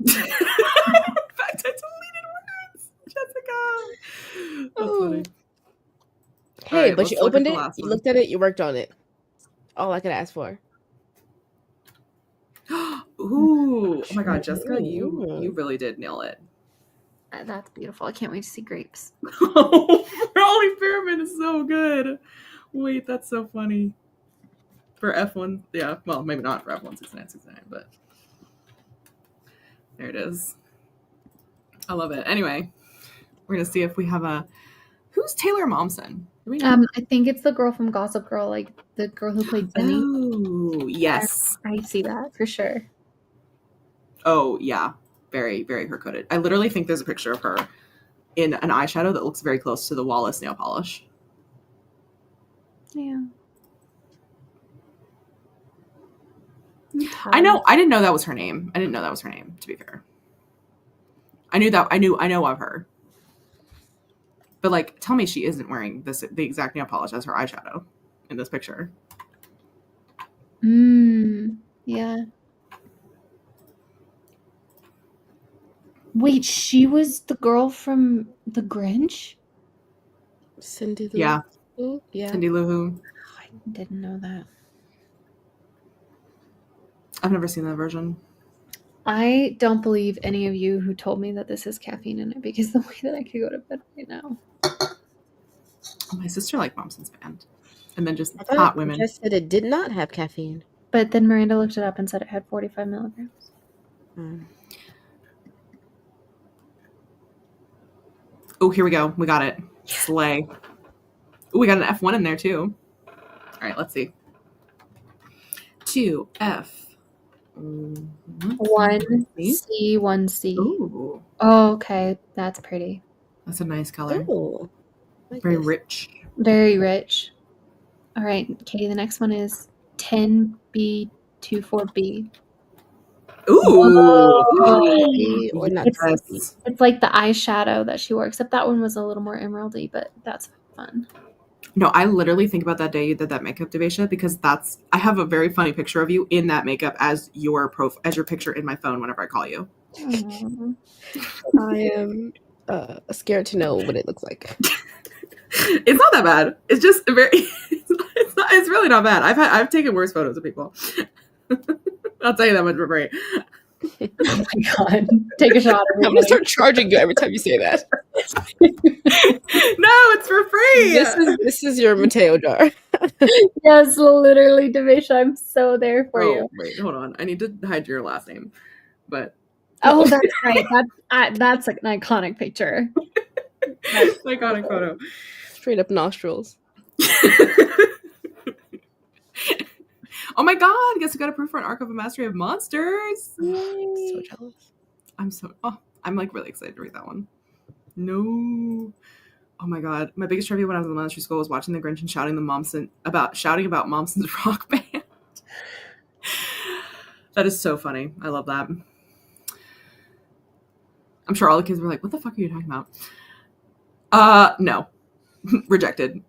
In fact, I deleted words, Jessica. That's funny. Hey, All right, but you let's look at opened the it, last you one. looked at it, you worked on it. All I could ask for. Ooh, oh my God, Jessica, you really did nail it. That's beautiful. I can't wait to see grapes. Raleigh Fairman is so good. Wait, that's so funny. For F1, yeah, well, maybe not for F1 69 69, but there it is. I love it. Anyway, we're gonna see if we have a. Who's Taylor Momsen? Do we know? I think it's the girl from Gossip Girl, like the girl who played Jenny. Oh, yes. I see that for sure. Oh, yeah. Very, very her coded. I literally think there's a picture of her in an eyeshadow that looks very close to the Wallace nail polish. Yeah. I know. I didn't know that was her name. I didn't know that was her name, to be fair. I know of her. But, like, tell me she isn't wearing the exact nail polish as her eyeshadow in this picture. Yeah. Wait, she was the girl from The Grinch? Cindy Lou. Yeah. Ooh, yeah. Cindy Lou Who. I didn't know that. I've never seen that version. I don't believe any of you who told me that this has caffeine in it, because the way that I could go to bed right now. Oh, my sister liked Momsen's band. And then just I thought hot women. Jess said it did not have caffeine. But then Miranda looked it up and said it had 45 milligrams. Oh, here we go. We got it. Slay. Oh, we got an F1 in there too. All right, let's see. 2F. 1C, 1C. Ooh, Oh, okay. That's pretty. that's a nice color. Oh, like Very this. rich. Very rich. All right, Katie, the next one is 10B24B. Ooh. Ooh. Or not Yes. It's like the eyeshadow that she wore, except that one was a little more emeraldy, but that's fun. No, I literally think about that day you did that makeup, Devisha, because I have a very funny picture of you in that makeup as your picture in my phone whenever I call you. Aww. I am scared to know what it looks like. It's not that bad. It's just very. It's really not bad. I've taken worse photos of people. I'll tell you that much for free. Oh my god. Take a shot. I'm gonna start charging you every time you say that. No, it's for free. This is your Mateo jar. Yes, literally, Devisha. I'm so there for you. Wait, hold on. I need to hide your last name. But Oh, that's right. That's like an iconic picture. iconic photo. Straight up nostrils. Oh my god, guess we got approved for an arc of a Mastery of Monsters. So jealous. I'm like really excited to read that one. No. Oh my god. My biggest trivia when I was in elementary school was watching The Grinch and shouting about Momsen's rock band. That is so funny. I love that. I'm sure all the kids were like, what the fuck are you talking about? No. Rejected.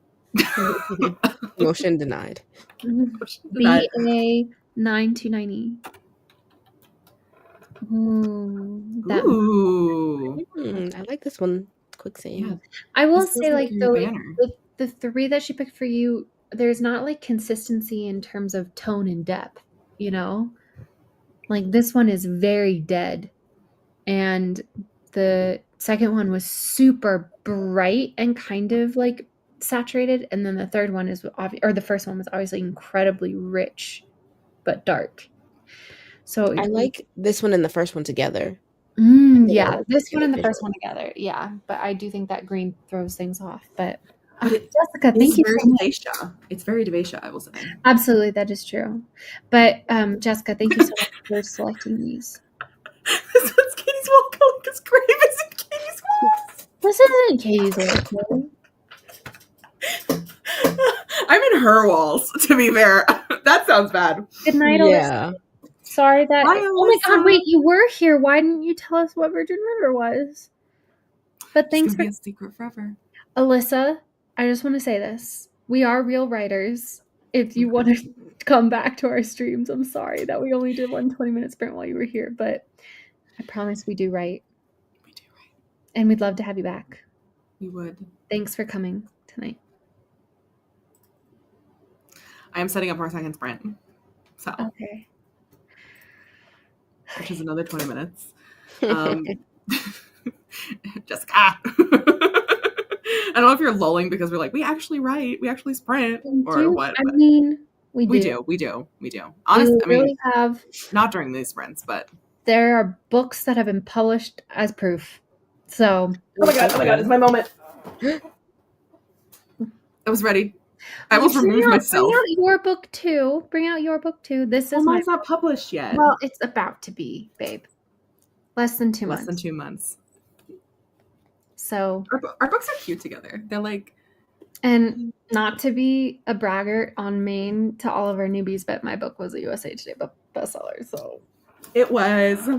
Motion denied. BA 929E. That Ooh. I like this one. Quick save. Yeah. I will This feels say, like like, your though, banner. the three that she picked for you, there's not like consistency in terms of tone and depth, you know? Like, this one is very dead. And the second one was super bright and kind of like saturated. And then the third one is or the first one was obviously incredibly rich but dark. So I like this one and the first one together. yeah, this one together and the first visually. one together. Yeah, but I do think that green throws things off. But But Jessica, thank you very so much. Devacia. It's very Devacia, I will say. Absolutely, that is true. But Jessica, thank you so much for selecting these. This one's Katie's wall color because Grave isn't Katie's walls. This isn't Katie's wall. I'm in her walls, to be fair. That sounds bad. Good night, Yeah. Alyssa. Sorry that. Bye, Oh my God! Alyssa. Wait, you were here. Why didn't you tell us what Virgin River was? But It's thanks gonna for be a secret forever. Alyssa. I just want to say this: we are real writers. If you want to come back to our streams, I'm sorry that we only did 1 20-minute sprint while you were here, but I promise we do write. We do right. And we'd love to have you back. We would. Thanks for coming tonight. I am setting up our second sprint. So, Okay. which is another 20 minutes. Jessica. I don't know if you're lulling because we're like, we actually write, we actually sprint, or what. I mean, we do. We do. Honestly, I mean, really have. not during these sprints, but There are books that have been published as proof. So. Oh my god, it's my moment. I was ready. I almost removed myself. Bring out your book too. This is mine's not published yet. Well, it's about to be, babe. Less than 2 months. Less than 2 months. So our books are cute together. They're like, and not to be a braggart on Maine to all of our newbies, but my book was a USA Today bestseller. So it was.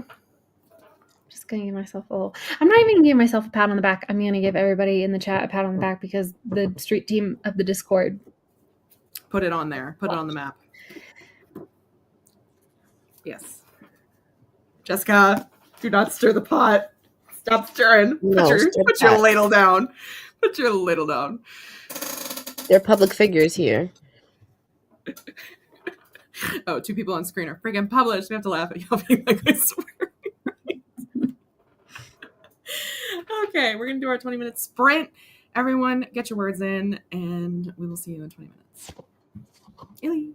Just gonna give myself a little. I'm not even gonna give myself a pat on the back. I'm gonna give everybody in the chat a pat on the back because the street team of the Discord put it on there. Put it on the map. Yes. Jessica, do not stir the pot. Stop stirring. No, put your ladle down. Put your ladle down. They're public figures here. Oh, 2 people on screen are freaking published. We have to laugh at y'all being like, I swear. Okay, we're going to do our 20-minute sprint. Everyone, get your words in, and we will see you in 20 minutes. Illy.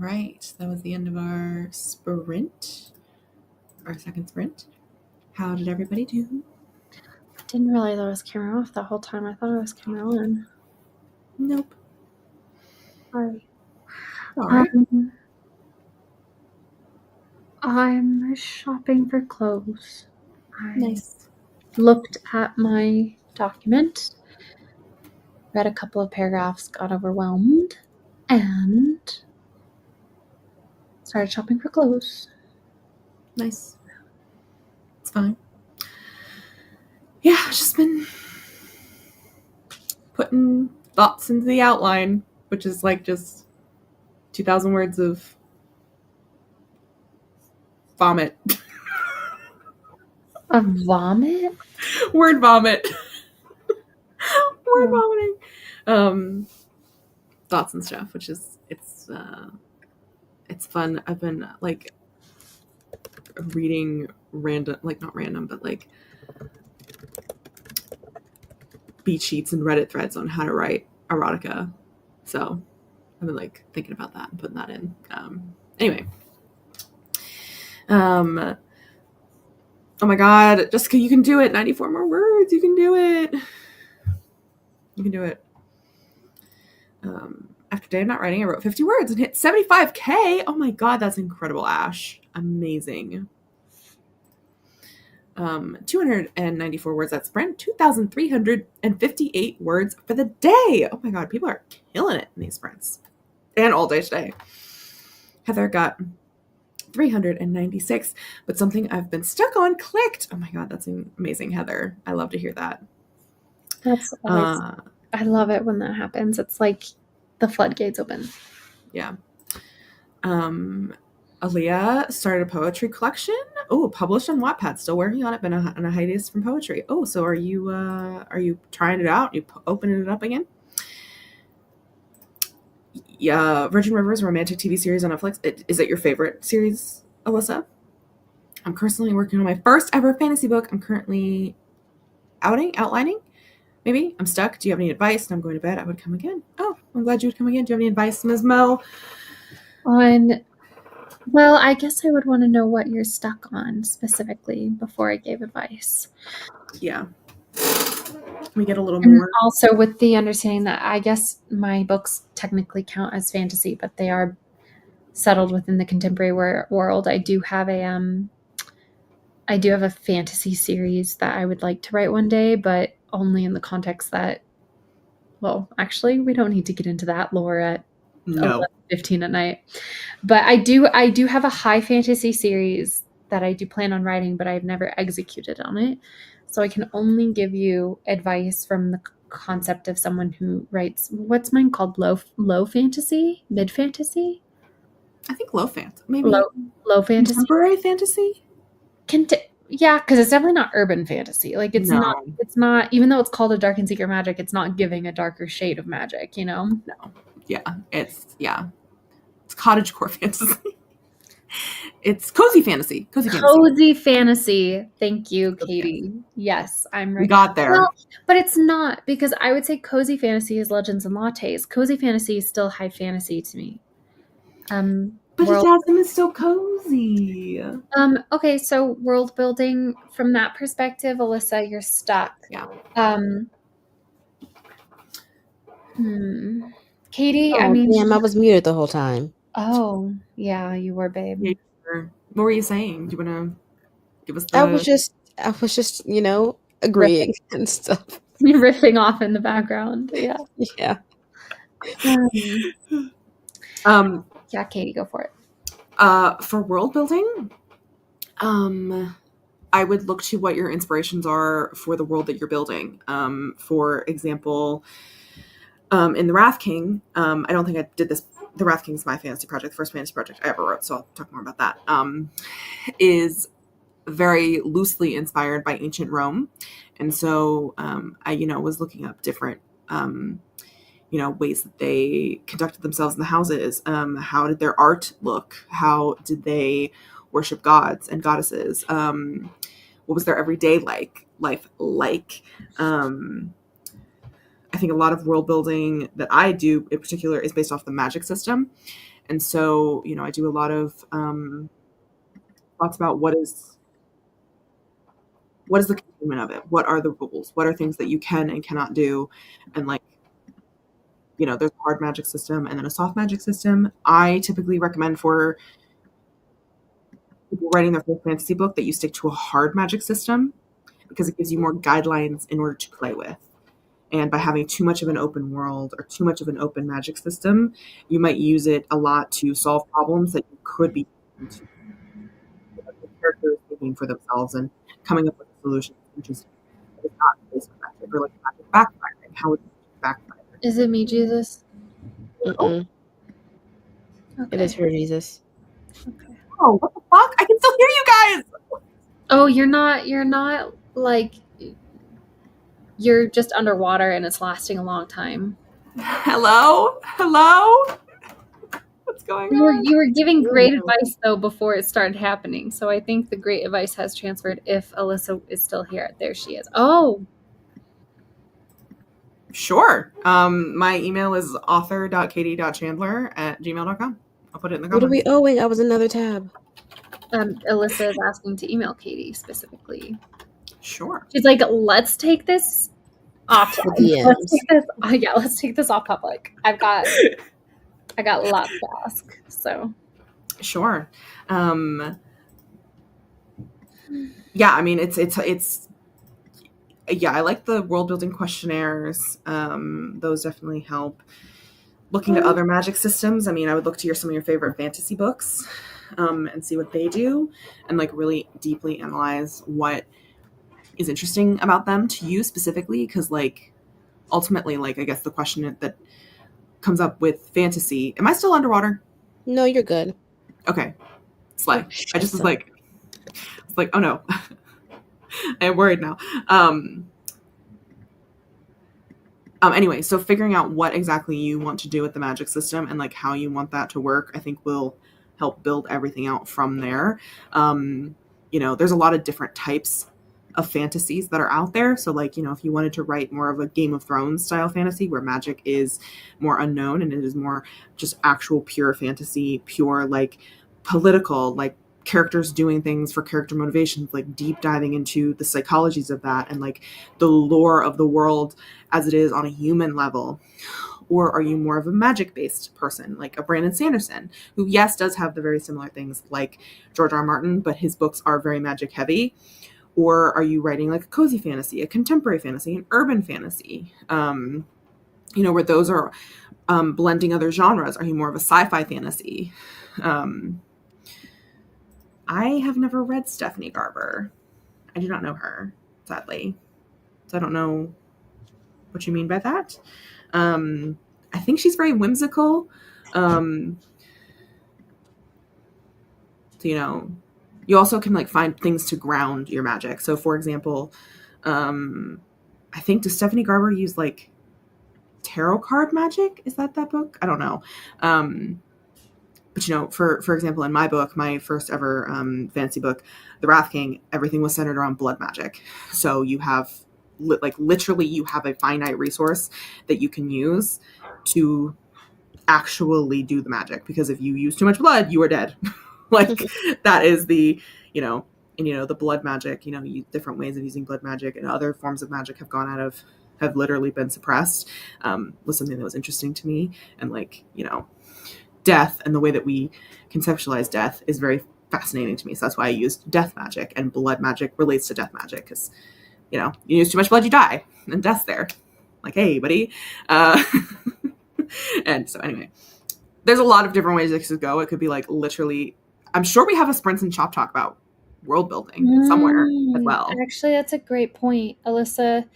right. That was the end of our sprint, our second sprint. How did everybody do? I didn't realize I was camera off the whole time. I thought I was camera on. Nope. Sorry. All right. I'm shopping for clothes. I Nice. looked at my document, read a couple of paragraphs, got overwhelmed, and started shopping for clothes. Nice. It's fine. Yeah, I've just been putting thoughts into the outline, which is like just 2,000 words of vomit. A vomit? Word vomit. Word vomiting. Thoughts and stuff, which is it's fun. I've been like reading random, like not random, but like beat sheets and Reddit threads on how to write erotica. So I've been like thinking about that and putting that in. Anyway. Oh my God, Jessica, you can do it. 94 more words. You can do it. You can do it. After a day of not writing, I wrote 50 words and hit 75K. Oh my God, that's incredible, Ash. Amazing. 294 words that sprint, 2,358 words for the day. Oh my God, people are killing it in these sprints. And all day today. Heather got 396, but something I've been stuck on clicked. Oh my God, that's amazing, Heather. I love to hear that. That's always, I love it when that happens. It's like the floodgates open. Yeah. Aaliyah started a poetry collection. Oh, published on Wattpad. Still working on it, been on a hiatus from poetry. Oh, so are you trying it out? You opening it up again? Yeah, Virgin River's romantic TV series on Netflix. Is it your favorite series, Alyssa? I'm currently working on my first ever fantasy book. I'm currently outlining. Maybe I'm stuck. Do you have any advice? And I'm going to bed. I would come again. Oh, I'm glad you would come again. Do you have any advice, Ms. Mo? Well, I guess I would want to know what you're stuck on specifically before I gave advice. Yeah. We get a little And more. also with the understanding that I guess my books technically count as fantasy, but they are settled within the contemporary world. I do have a fantasy series that I would like to write one day, but only in the context that, well, actually, we don't need to get into that lore at 11:15 at night. But I do have a high fantasy series that I do plan on writing, but I've never executed on it. So I can only give you advice from the concept of someone who writes, what's mine called? Low fantasy? Mid fantasy? I think low fantasy. Maybe low fantasy. Contemporary fantasy? Yeah, because it's definitely not urban fantasy. Like it's No. not, even though it's called a dark and secret magic, it's not giving a darker shade of magic, you know? No. Yeah. It's cottagecore fantasy. It's cozy fantasy. Cozy fantasy. Thank you, Katie. Yes, I'm right. We got there. Well, but it's not, because I would say cozy fantasy is Legends and Lattes. Cozy fantasy is still high fantasy to me. But Jasmine is so cozy. Okay, so world building from that perspective, Alyssa, you're stuck. Yeah. Katie, I was muted the whole time. Oh, yeah, you were, babe. Yeah, what were you saying? Do you want to give us the... I was just, agreeing and stuff. You're riffing off in the background. Yeah. Yeah. Yeah, Katie, go for it. For world building, I would look to what your inspirations are for the world that you're building. For example, in The Wrath King, I don't think I did this. The Wrath King is my fantasy project, the first fantasy project I ever wrote, so I'll talk more about that. Is very loosely inspired by ancient Rome. And so I, was looking up different, ways that they conducted themselves in the houses. How did their art look? How did they worship gods and goddesses? What was their everyday life like? I think a lot of world building that I do in particular is based off the magic system. And so, I do a lot of thoughts about what is the containment of it? What are the rules? What are things that you can and cannot do? And like, there's a hard magic system and then a soft magic system. I typically recommend for people writing their first fantasy book that you stick to a hard magic system because it gives you more guidelines in order to play with. And by having too much of an open world or too much of an open magic system, you might use it a lot to solve problems that you could be using to the characters thinking for themselves and coming up with a solution, which is not based on magic or like magic backfiring. How would magic backfire? Is it me, Jesus? Mm-mm. Okay. It is her, Jesus. Okay. Oh, what the fuck? I can still hear you guys. Oh, you're not like, you're just underwater and it's lasting a long time. Hello? What's going on? You were giving great advice though before it started happening. So I think the great advice has transferred if Alyssa is still here. There she is. Oh. Sure. My email is author.katie.chandler@gmail.com. I'll put it in the What comments. are we owing? I was another tab. Alyssa is asking to email Katie specifically. Sure. She's like, let's take this off. Let's take this off public. I got lots to ask. So Sure. Yeah, I mean it's yeah, I like the world building questionnaires. Those definitely help. Looking to other magic systems, I mean, I would look to some of your favorite fantasy books and see what they do and like really deeply analyze what is interesting about them to you specifically, because like ultimately, like I guess the question that comes up with fantasy, am I still underwater? No, you're good. Okay. Slay. I just was like oh no. I am worried now. Anyway, so figuring out what exactly you want to do with the magic system and like how you want that to work, I think will help build everything out from there. There's a lot of different types of fantasies that are out there. So like, if you wanted to write more of a Game of Thrones style fantasy where magic is more unknown and it is more just actual pure fantasy, pure like political, like characters doing things for character motivations, like deep diving into the psychologies of that and like the lore of the world as it is on a human level? Or are you more of a magic based person like a Brandon Sanderson, who yes does have the very similar things like George R. R. Martin, but his books are very magic heavy? Or are you writing like a cozy fantasy, a contemporary fantasy, an urban fantasy, where those are blending other genres? Are you more of a sci-fi fantasy? I have never read Stephanie Garber. I do not know her, sadly. So I don't know what you mean by that. I think she's very whimsical. So, you also can like find things to ground your magic. So for example, I think does Stephanie Garber use like tarot card magic? Is that book? I don't know. But for example, in my book, my first ever fantasy book, The Wrath King, everything was centered around blood magic. So you have literally you have a finite resource that you can use to actually do the magic, because if you use too much blood, you are dead. Like that is the the blood magic, different ways of using blood magic and other forms of magic have literally been suppressed, was something that was interesting to me. And like, death and the way that we conceptualize death is very fascinating to me. So that's why I used death magic, and blood magic relates to death magic because, you use too much blood, you die, and death's there. Like, hey, buddy. And so anyway, there's a lot of different ways this could go. It could be like literally, I'm sure we have a Sprints and Chop Talk about world building somewhere as well. Actually, that's a great point, Alyssa.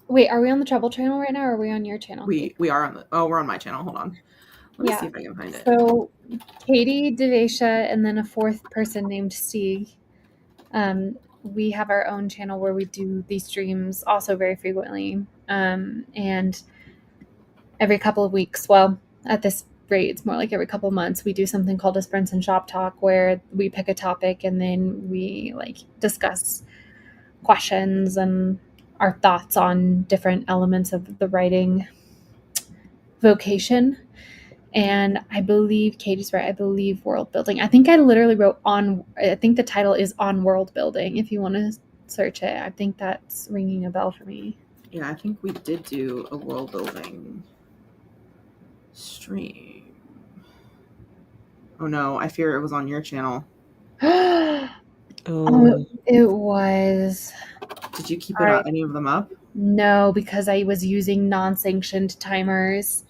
Wait, are we on the Trouble channel right now, or are we on your channel? We are we're on my channel. Hold on. Let me see if I can find it. So Katie, Devesha, and then a fourth person named Stieg. We have our own channel where we do these streams also very frequently. And every couple of weeks, well, at this rate, it's more like every couple of months, we do something called a Sprints and Shop Talk, where we pick a topic and then we like discuss questions and our thoughts on different elements of the writing vocation. And I believe Katie's right. I believe world building. I think I literally wrote I think the title is on world building. If you want to search it, I think that's ringing a bell for me. Yeah, I think we did do a world building stream. Oh no, I fear it was on your channel. Oh, it was. Did you keep any of them up? No, because I was using non-sanctioned timers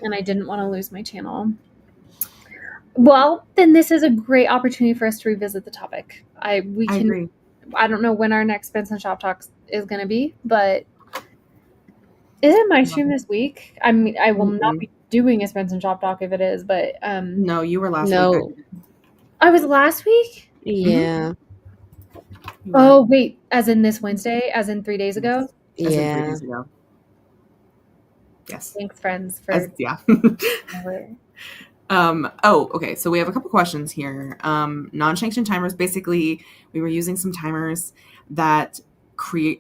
and I didn't want to lose my channel. Well, then this is a great opportunity for us to revisit the topic. I agree. I don't know when our next Spence and Shop Talks is going to be, but is it my stream this week? I mean, I will not be doing a Spence and Shop Talk if it is, but no, you were last week. I was last week? Yeah. Oh, wait, as in this Wednesday? As in 3 days ago? As in 3 days ago. Yes. Thanks, friends, for okay. So we have a couple questions here. Non-sanctioned timers. Basically, we were using some timers that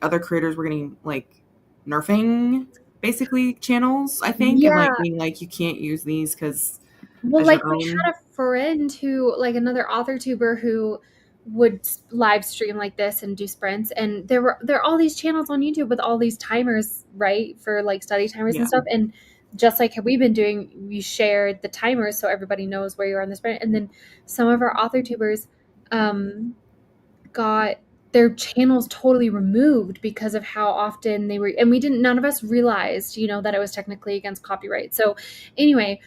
other creators were getting like nerfing, basically channels. I think, and like being like, you can't use these because. Well, like we had a friend who, like another author tuber who would live stream like this and do sprints, and there are all these channels on YouTube with all these timers, right, for like study timers and stuff. And just like we've been doing, we shared the timers so everybody knows where you are on the sprint. And then some of our author tubers got their channels totally removed because of how often they were, and none of us realized, that it was technically against copyright. So anyway,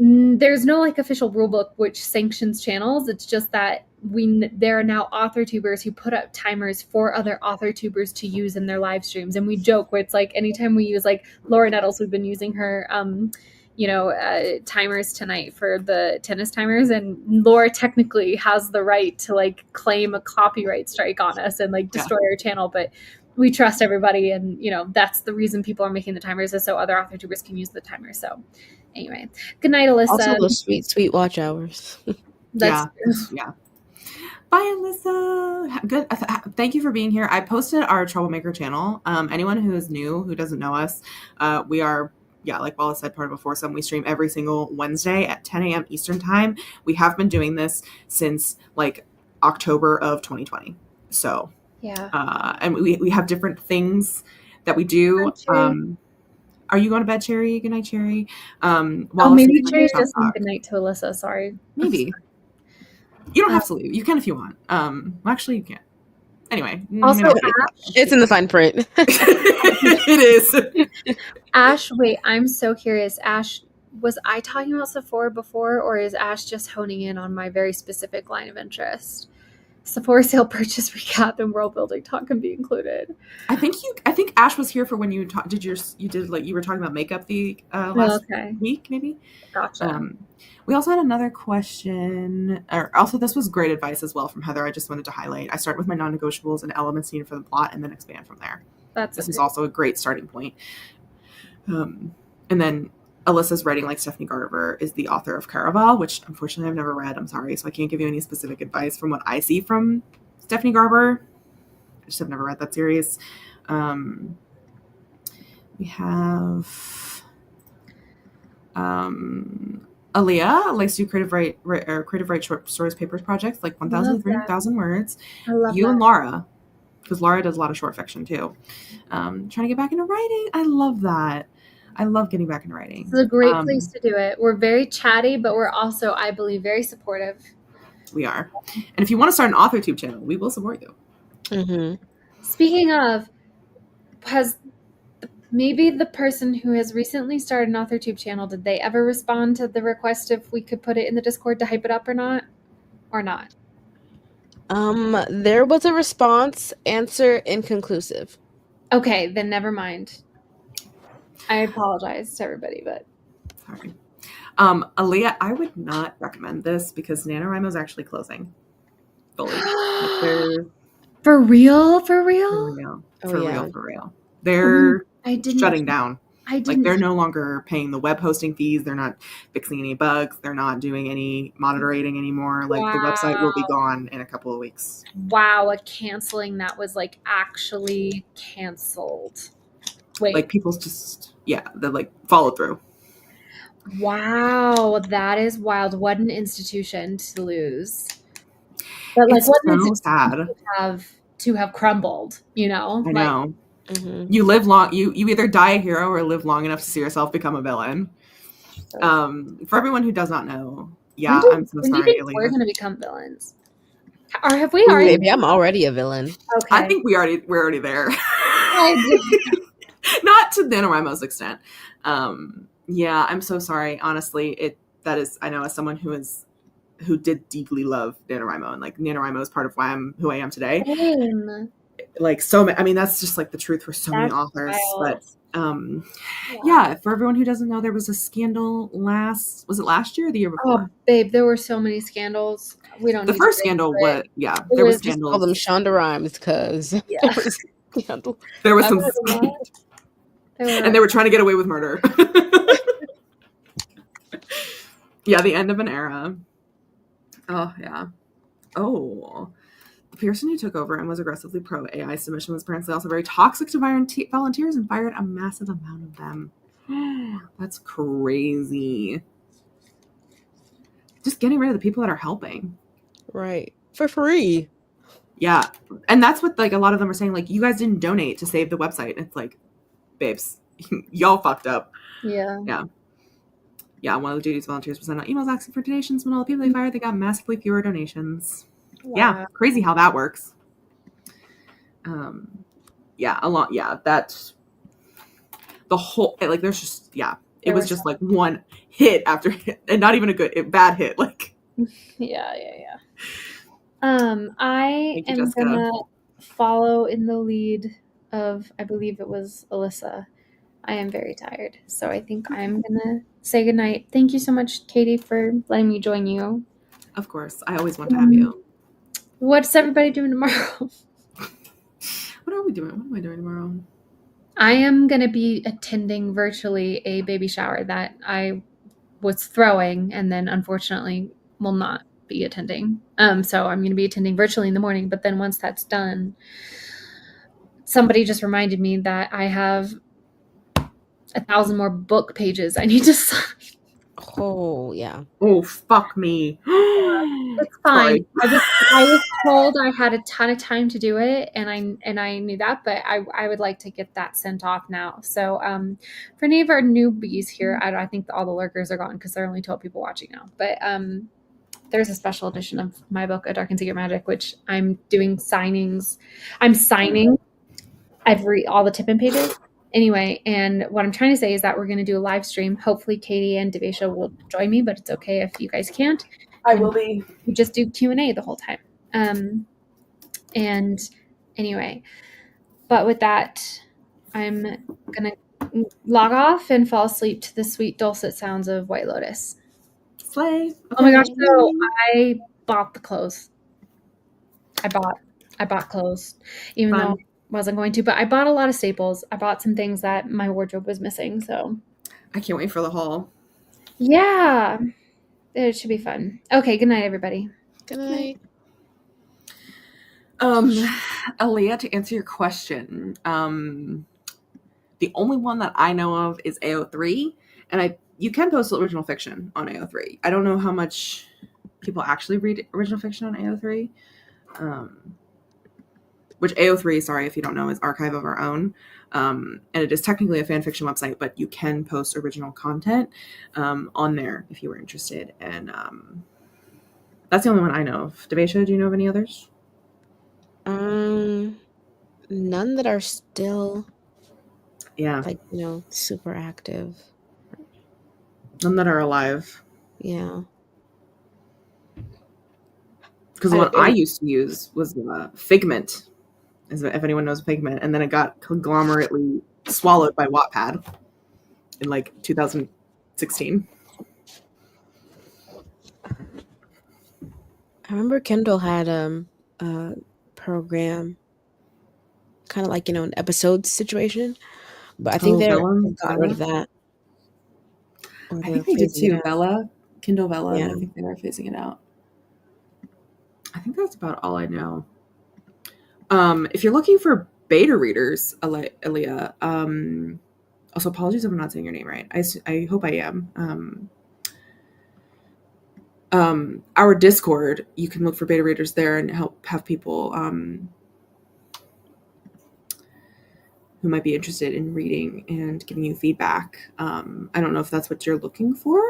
there's no like official rule book which sanctions channels. It's just that there are now author tubers who put up timers for other author tubers to use in their live streams, and we joke where it's like anytime we use, like Laura Nettles, we've been using her timers tonight for the tennis timers, and Laura technically has the right to like claim a copyright strike on us and like destroy our channel, but we trust everybody, and that's the reason people are making the timers, is so other author tubers can use the timer. So anyway, good night, Alyssa. Also those sweet watch hours. Yeah. Bye, Alyssa. Good. Thank you for being here. I posted our Troublemaker channel. Anyone who is new, who doesn't know us, we are, like Wallace said, part of a foursome. We stream every single Wednesday at 10 a.m. Eastern time. We have been doing this since like October of 2020. So and we have different things that we do. Are you going to bed, Cherry? Good night, Cherry. Maybe Cherry's just saying good night to Alyssa. Sorry. Maybe. You don't have to leave. You can if you want. Actually, you can't. Anyway. Also, it's in the fine print. It is. Ash, wait, I'm so curious. Ash, was I talking about Sephora before, or is Ash just honing in on my very specific line of interest? Sephora sale purchase recap and world building talk can be included. I think Ash was here for when you you were talking about makeup the last week, maybe. Gotcha. We also had another question, also this was great advice as well from Heather. I just wanted to highlight. I start with my non-negotiables and elements needed for the plot, and then expand from there. This is also a great starting point. And then Alyssa's writing like Stephanie Garber is the author of Caraval, which unfortunately I've never read. I'm sorry, so I can't give you any specific advice from what I see from Stephanie Garber. I just have never read that series. We have Aaliyah likes to do creative write short stories, papers, projects like 1,000 to 3,000 words. I love you that. And Laura, because Laura does a lot of short fiction too. Trying to get back into writing. I love that. I love getting back into writing. It's a great place to do it. We're very chatty, but we're also, I believe, very supportive. We are. And if you want to start an AuthorTube channel, we will support you. Mm-hmm. Speaking of, has maybe the person who has recently started an AuthorTube channel, did they ever respond to the request if we could put it in the Discord to hype it up or not? Or not? There was a response, answer inconclusive. Okay, then never mind. I apologize to everybody, but sorry. Aaliyah, I would not recommend this because NaNoWriMo is actually closing. Fully. For real? For real. They're shutting down. They're no longer paying the web hosting fees. They're not fixing any bugs. They're not doing any monitoring anymore. Like the website will be gone in a couple of weeks. Wow, a canceling that was like actually canceled. Wait. Like people's just they like follow through. Wow, that is wild. What an institution to lose. But like It's what an so institution sad. to have crumbled, you know? I Like know. Mhm. You live long. You either die a hero or live long enough to see yourself become a villain. For everyone who does not know, yeah, I'm so when do you sorry, think we're Aaliyah. gonna become villains? Or have we Ooh. already? Baby, I'm already a villain. Okay. I think we're already there. I do. Not to NaNoWriMo's extent. Yeah, I'm so sorry. Honestly, that is, I know, as someone who did deeply love NaNoWriMo, and like NaNoWriMo is part of why I'm who I am today. Same. Like so many, I mean, that's just like the truth for so many That's authors. wild. But yeah, for everyone who doesn't know, there was a scandal was it last year or the year before? Oh, babe, there were so many scandals. We don't The need first to get scandal into it. was, yeah, It there was was just Call them scandals. Shonda Rhimes because Yeah. there was a scandal. There was some, There was a lot. and they were trying to get away with murder. Yeah, the end of an era. Oh yeah. Oh, the person who took over and was aggressively pro AI submission was apparently also very toxic to volunteers and fired a massive amount of them. That's crazy. Just getting rid of the people that are helping. Right. For free. Yeah. And that's what like a lot of them are saying, like, you guys didn't donate to save the website. It's like, babes, y'all fucked up. Yeah. Yeah, one of the duties volunteers was send out emails asking for donations. When all the people they fired, they got massively fewer donations. Yeah, crazy how that works. Yeah, a lot. Yeah, that's the whole, like, there's just, yeah, it was just like one hit after hit, and not even a bad hit. Like, yeah. I you, am Jessica. gonna follow in the lead of, I believe it was Alyssa. I am very tired, so I think I'm gonna say goodnight. Thank you so much, Katie, for letting me join you. Of course, I always want to have you. What's everybody doing tomorrow? What are we doing? What am I doing tomorrow? I am gonna be attending virtually a baby shower that I was throwing, and then unfortunately will not be attending. So I'm gonna be attending virtually in the morning, but then once that's done, somebody just reminded me that I have 1,000 more book pages I need to sign. Oh, yeah. Oh, fuck me. It's fine. I was told I had a ton of time to do it, and I knew that, but I would like to get that sent off now. So for any of our newbies here, I think all the lurkers are gone because there are only 12 people watching now. But there's a special edition of my book, A Dark and Secret Magic, which I'm doing signings. I'm signing all the tip-in pages. Anyway, and what I'm trying to say is that we're going to do a live stream. Hopefully Katie and Devesha will join me, but it's okay if you guys can't. I will be. We just do Q&A the whole time. And anyway, but with that, I'm going to log off and fall asleep to the sweet dulcet sounds of White Lotus. Slay. Okay. Oh my gosh, so I bought the clothes. I bought clothes, even though I wasn't going to, but I bought a lot of staples. I bought some things that my wardrobe was missing, so. I can't wait for the haul. Yeah, it should be fun. Okay, good night, everybody. Good night. Aaliyah, to answer your question, the only one that I know of is AO3, and you can post original fiction on AO3. I don't know how much people actually read original fiction on AO3. Which AO3, sorry if you don't know, is Archive of Our Own. And it is technically a fan fiction website, but you can post original content on there if you were interested. And that's the only one I know of. Devesha, do you know of any others? None that are still, like, super active. None that are alive. Yeah. Because the one I used to use was Figment, if anyone knows Figment, and then it got conglomerately swallowed by Wattpad in like 2016. I remember Kindle had a program, kind of like an episode situation, but I think they got rid of that. I think they did too. Kindle Vella. Yeah. I think they were phasing it out. I think that's about all I know. If you're looking for beta readers, Aaliyah, Also, apologies if I'm not saying your name right. I hope I am. Our Discord, you can look for beta readers there and have people who might be interested in reading and giving you feedback. I don't know if that's what you're looking for.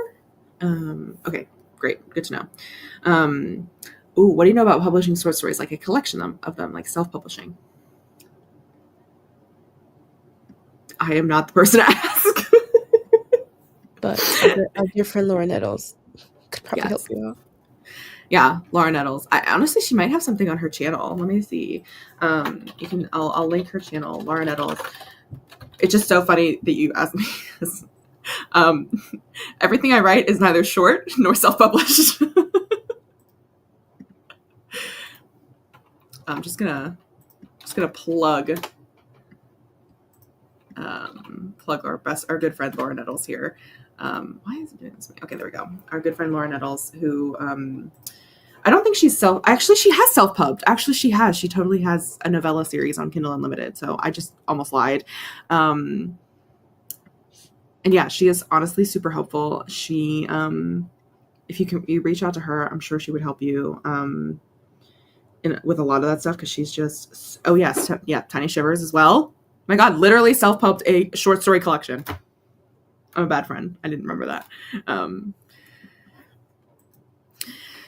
Okay, great. Good to know. Ooh, what do you know about publishing short stories, like a collection of them, like self-publishing? I am not the person to ask. But our dear friend Laura Nettles could probably help you out. Yeah, Laura Nettles. Honestly, she might have something on her channel. Let me see. I'll link her channel, Laura Nettles. It's just so funny that you asked me this. Everything I write is neither short nor self-published. I'm just gonna plug our good friend Laura Nettles here. Why is it doing this to me? Okay, there we go. Our good friend Laura Nettles, who I don't think she has self-pubbed. Actually, she has. She totally has a novella series on Kindle Unlimited. So I just almost lied. And yeah, she is honestly super helpful. She, if you reach out to her, I'm sure she would help you with a lot of that stuff, because she's just, oh yes, yeah, Tiny Shivers as well. My God, literally self-pubbed a short story collection. I'm a bad friend. I didn't remember that.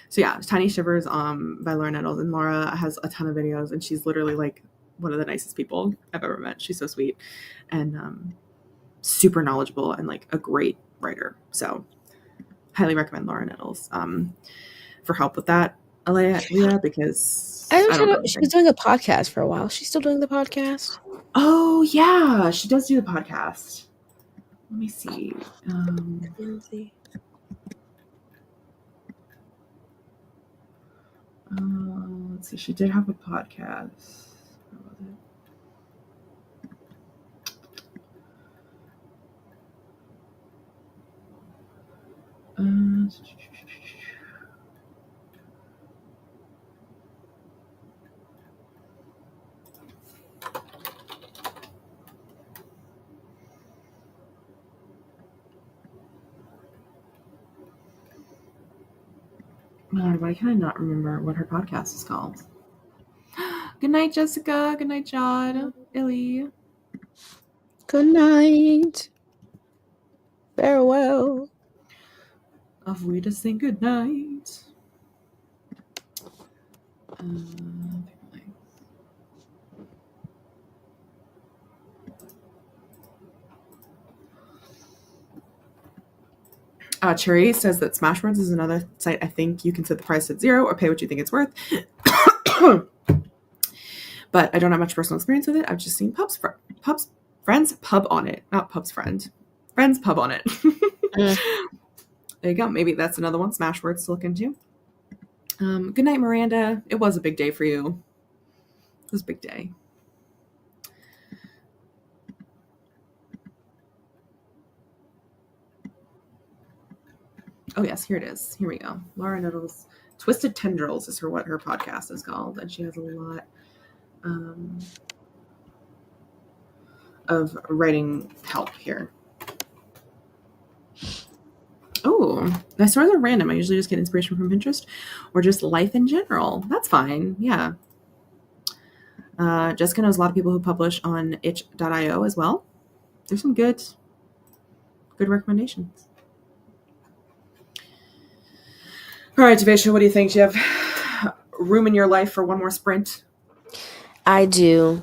So yeah, Tiny Shivers by Laura Nettles, and Laura has a ton of videos, and she's literally like one of the nicest people I've ever met. She's so sweet and super knowledgeable and like a great writer. So highly recommend Laura Nettles for help with that, Leah, because I don't know. She was doing a podcast for a while. She's still doing the podcast. Oh yeah, she does do the podcast. Let me see. Let's see. She did have a podcast. What was it? God, why can I not remember what her podcast is called? Good night, Jessica. Good night, Jod. Illy. Good night. Farewell. Of we to say good night. Cherry says that Smashwords is another site. I think you can set the price at 0 or pay what you think it's worth. But I don't have much personal experience with it. I've just seen Friends Pub on it. Not Pub's Friend. Friends Pub on it. There you go. Maybe that's another one. Smashwords to look into. Good night, Miranda. It was a big day for you. It was a big day. Oh yes, here it is. Here we go. Laura Nettles. Twisted Tendrils is what her podcast is called, and she has a lot of writing help here. Oh, my stories are random. I usually just get inspiration from Pinterest or just life in general. That's fine. Yeah. Jessica knows a lot of people who publish on itch.io as well. There's some good recommendations. All right, Devasia, what do you think? Do you have room in your life for one more sprint? I do.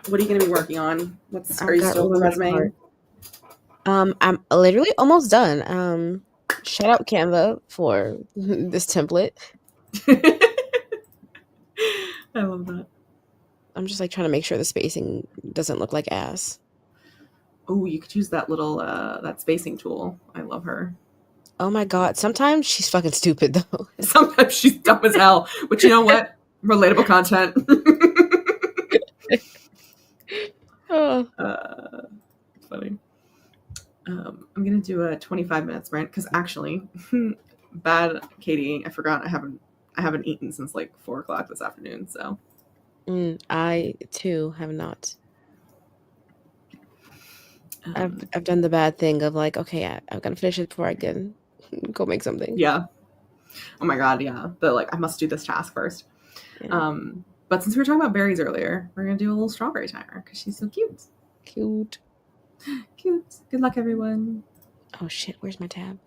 What are you going to be working on? Are you still on the resume? I'm literally almost done. Shout out Canva for this template. I love that. I'm just like trying to make sure the spacing doesn't look like ass. Oh, you could use that little that spacing tool. I love her. Oh my God. Sometimes she's fucking stupid though. Sometimes she's dumb as hell. But you know what? Relatable content. Funny. I'm gonna do a 25-minute sprint because actually, bad Katie, I forgot I haven't eaten since like 4:00 this afternoon. So I too have not. I've done the bad thing of like, okay, I've got to finish it before I can go make something. Yeah. Oh my god, yeah. But like I must do this task first. Yeah. But since we were talking about berries earlier, we're gonna do a little strawberry timer because she's so cute. Cute. Cute. Good luck, everyone. Oh shit, where's my tab?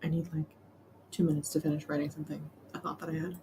I need like 2 minutes to finish writing something I thought that I had.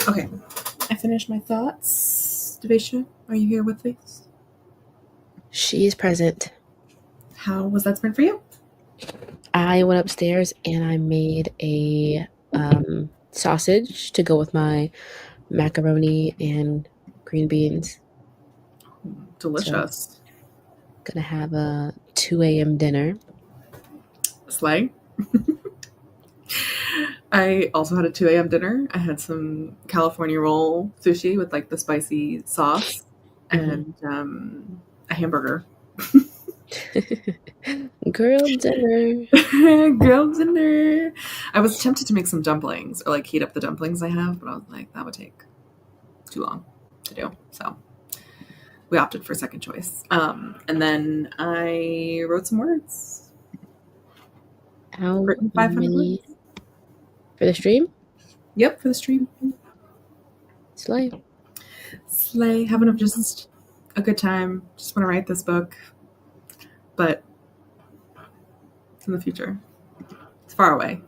Okay, I finished my thoughts. Devesha, are you here with us? She is present. How was that sprint for you? I went upstairs and I made a sausage to go with my macaroni and green beans. Delicious. Gonna have a 2 a.m. dinner. Slay. I also had a 2 a.m. dinner. I had some California roll sushi with like the spicy sauce and a hamburger. Grilled dinner. Grilled dinner. I was tempted to make some dumplings or like heat up the dumplings I have, but I was like, that would take too long to do. So we opted for second choice. And then I wrote some words. How Written 500 many words. for the stream? Yep, for the stream. Slay. Slay. Having a just a good time. Just want to write this book, but in the future. It's far away.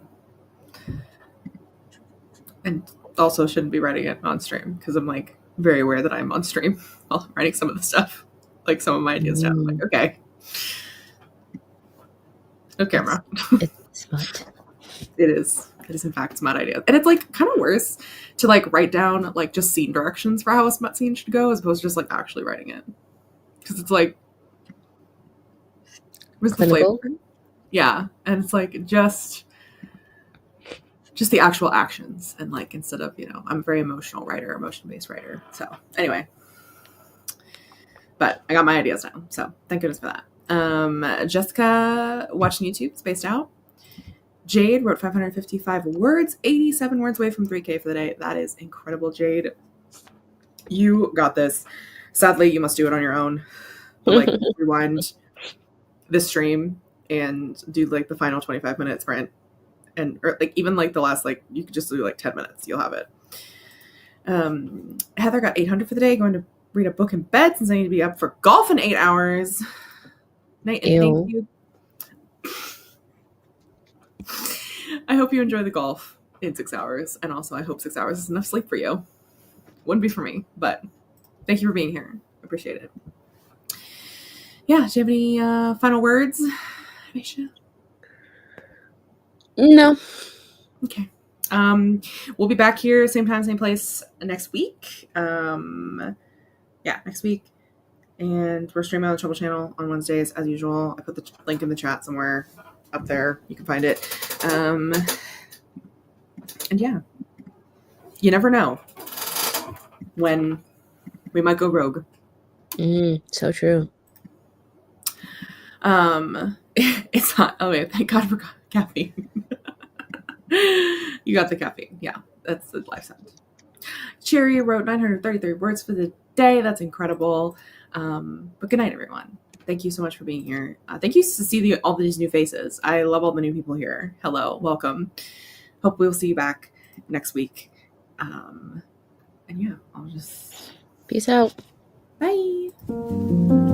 And also shouldn't be writing it on stream because I'm like very aware that I'm on stream while I'm writing some of the stuff. Like some of my ideas down. I'm like, okay. No camera. It's smart. It is. It is in fact smut idea. And it's like kind of worse to like write down like just scene directions for how a smut scene should go as opposed to just like actually writing it. Because it's like where's the flavor? Clinical? Yeah. And it's like just the actual actions and like instead of, you know, I'm a very emotional writer, emotion-based writer. So anyway. But I got my ideas now. So thank goodness for that. Jessica watching YouTube, spaced out. Jade wrote 555 words, 87 words away from 3K for the day. That is incredible, Jade. You got this. Sadly, you must do it on your own. But, like, rewind this stream and do, like, the final 25-minute sprint. And, or, like, even, like, the last, like, you could just do, like, 10 minutes. You'll have it. Heather got 800 for the day. Going to read a book in bed since I need to be up for golf in 8 hours. Thank you. I hope you enjoy the golf in 6 hours. And also, I hope 6 hours is enough sleep for you. Wouldn't be for me, but thank you for being here. Appreciate it. Yeah, do you have any final words, Aisha? No. Okay. We'll be back here, same time, same place next week. Next week. And we're streaming on the Trouble Channel on Wednesdays, as usual. I put the link in the chat somewhere up there. You can find it. And yeah, you never know when we might go rogue. So true. It's not. Oh wait, thank God for caffeine. You got the caffeine. Yeah, that's the life sentence. Cherry wrote 933 words for the day. That's incredible. But good night, everyone. Thank you so much for being here. Thank you to see all these new faces. I love all the new people here. Hello, welcome. Hope we'll see you back next week. And yeah, I'll just Peace out. bye.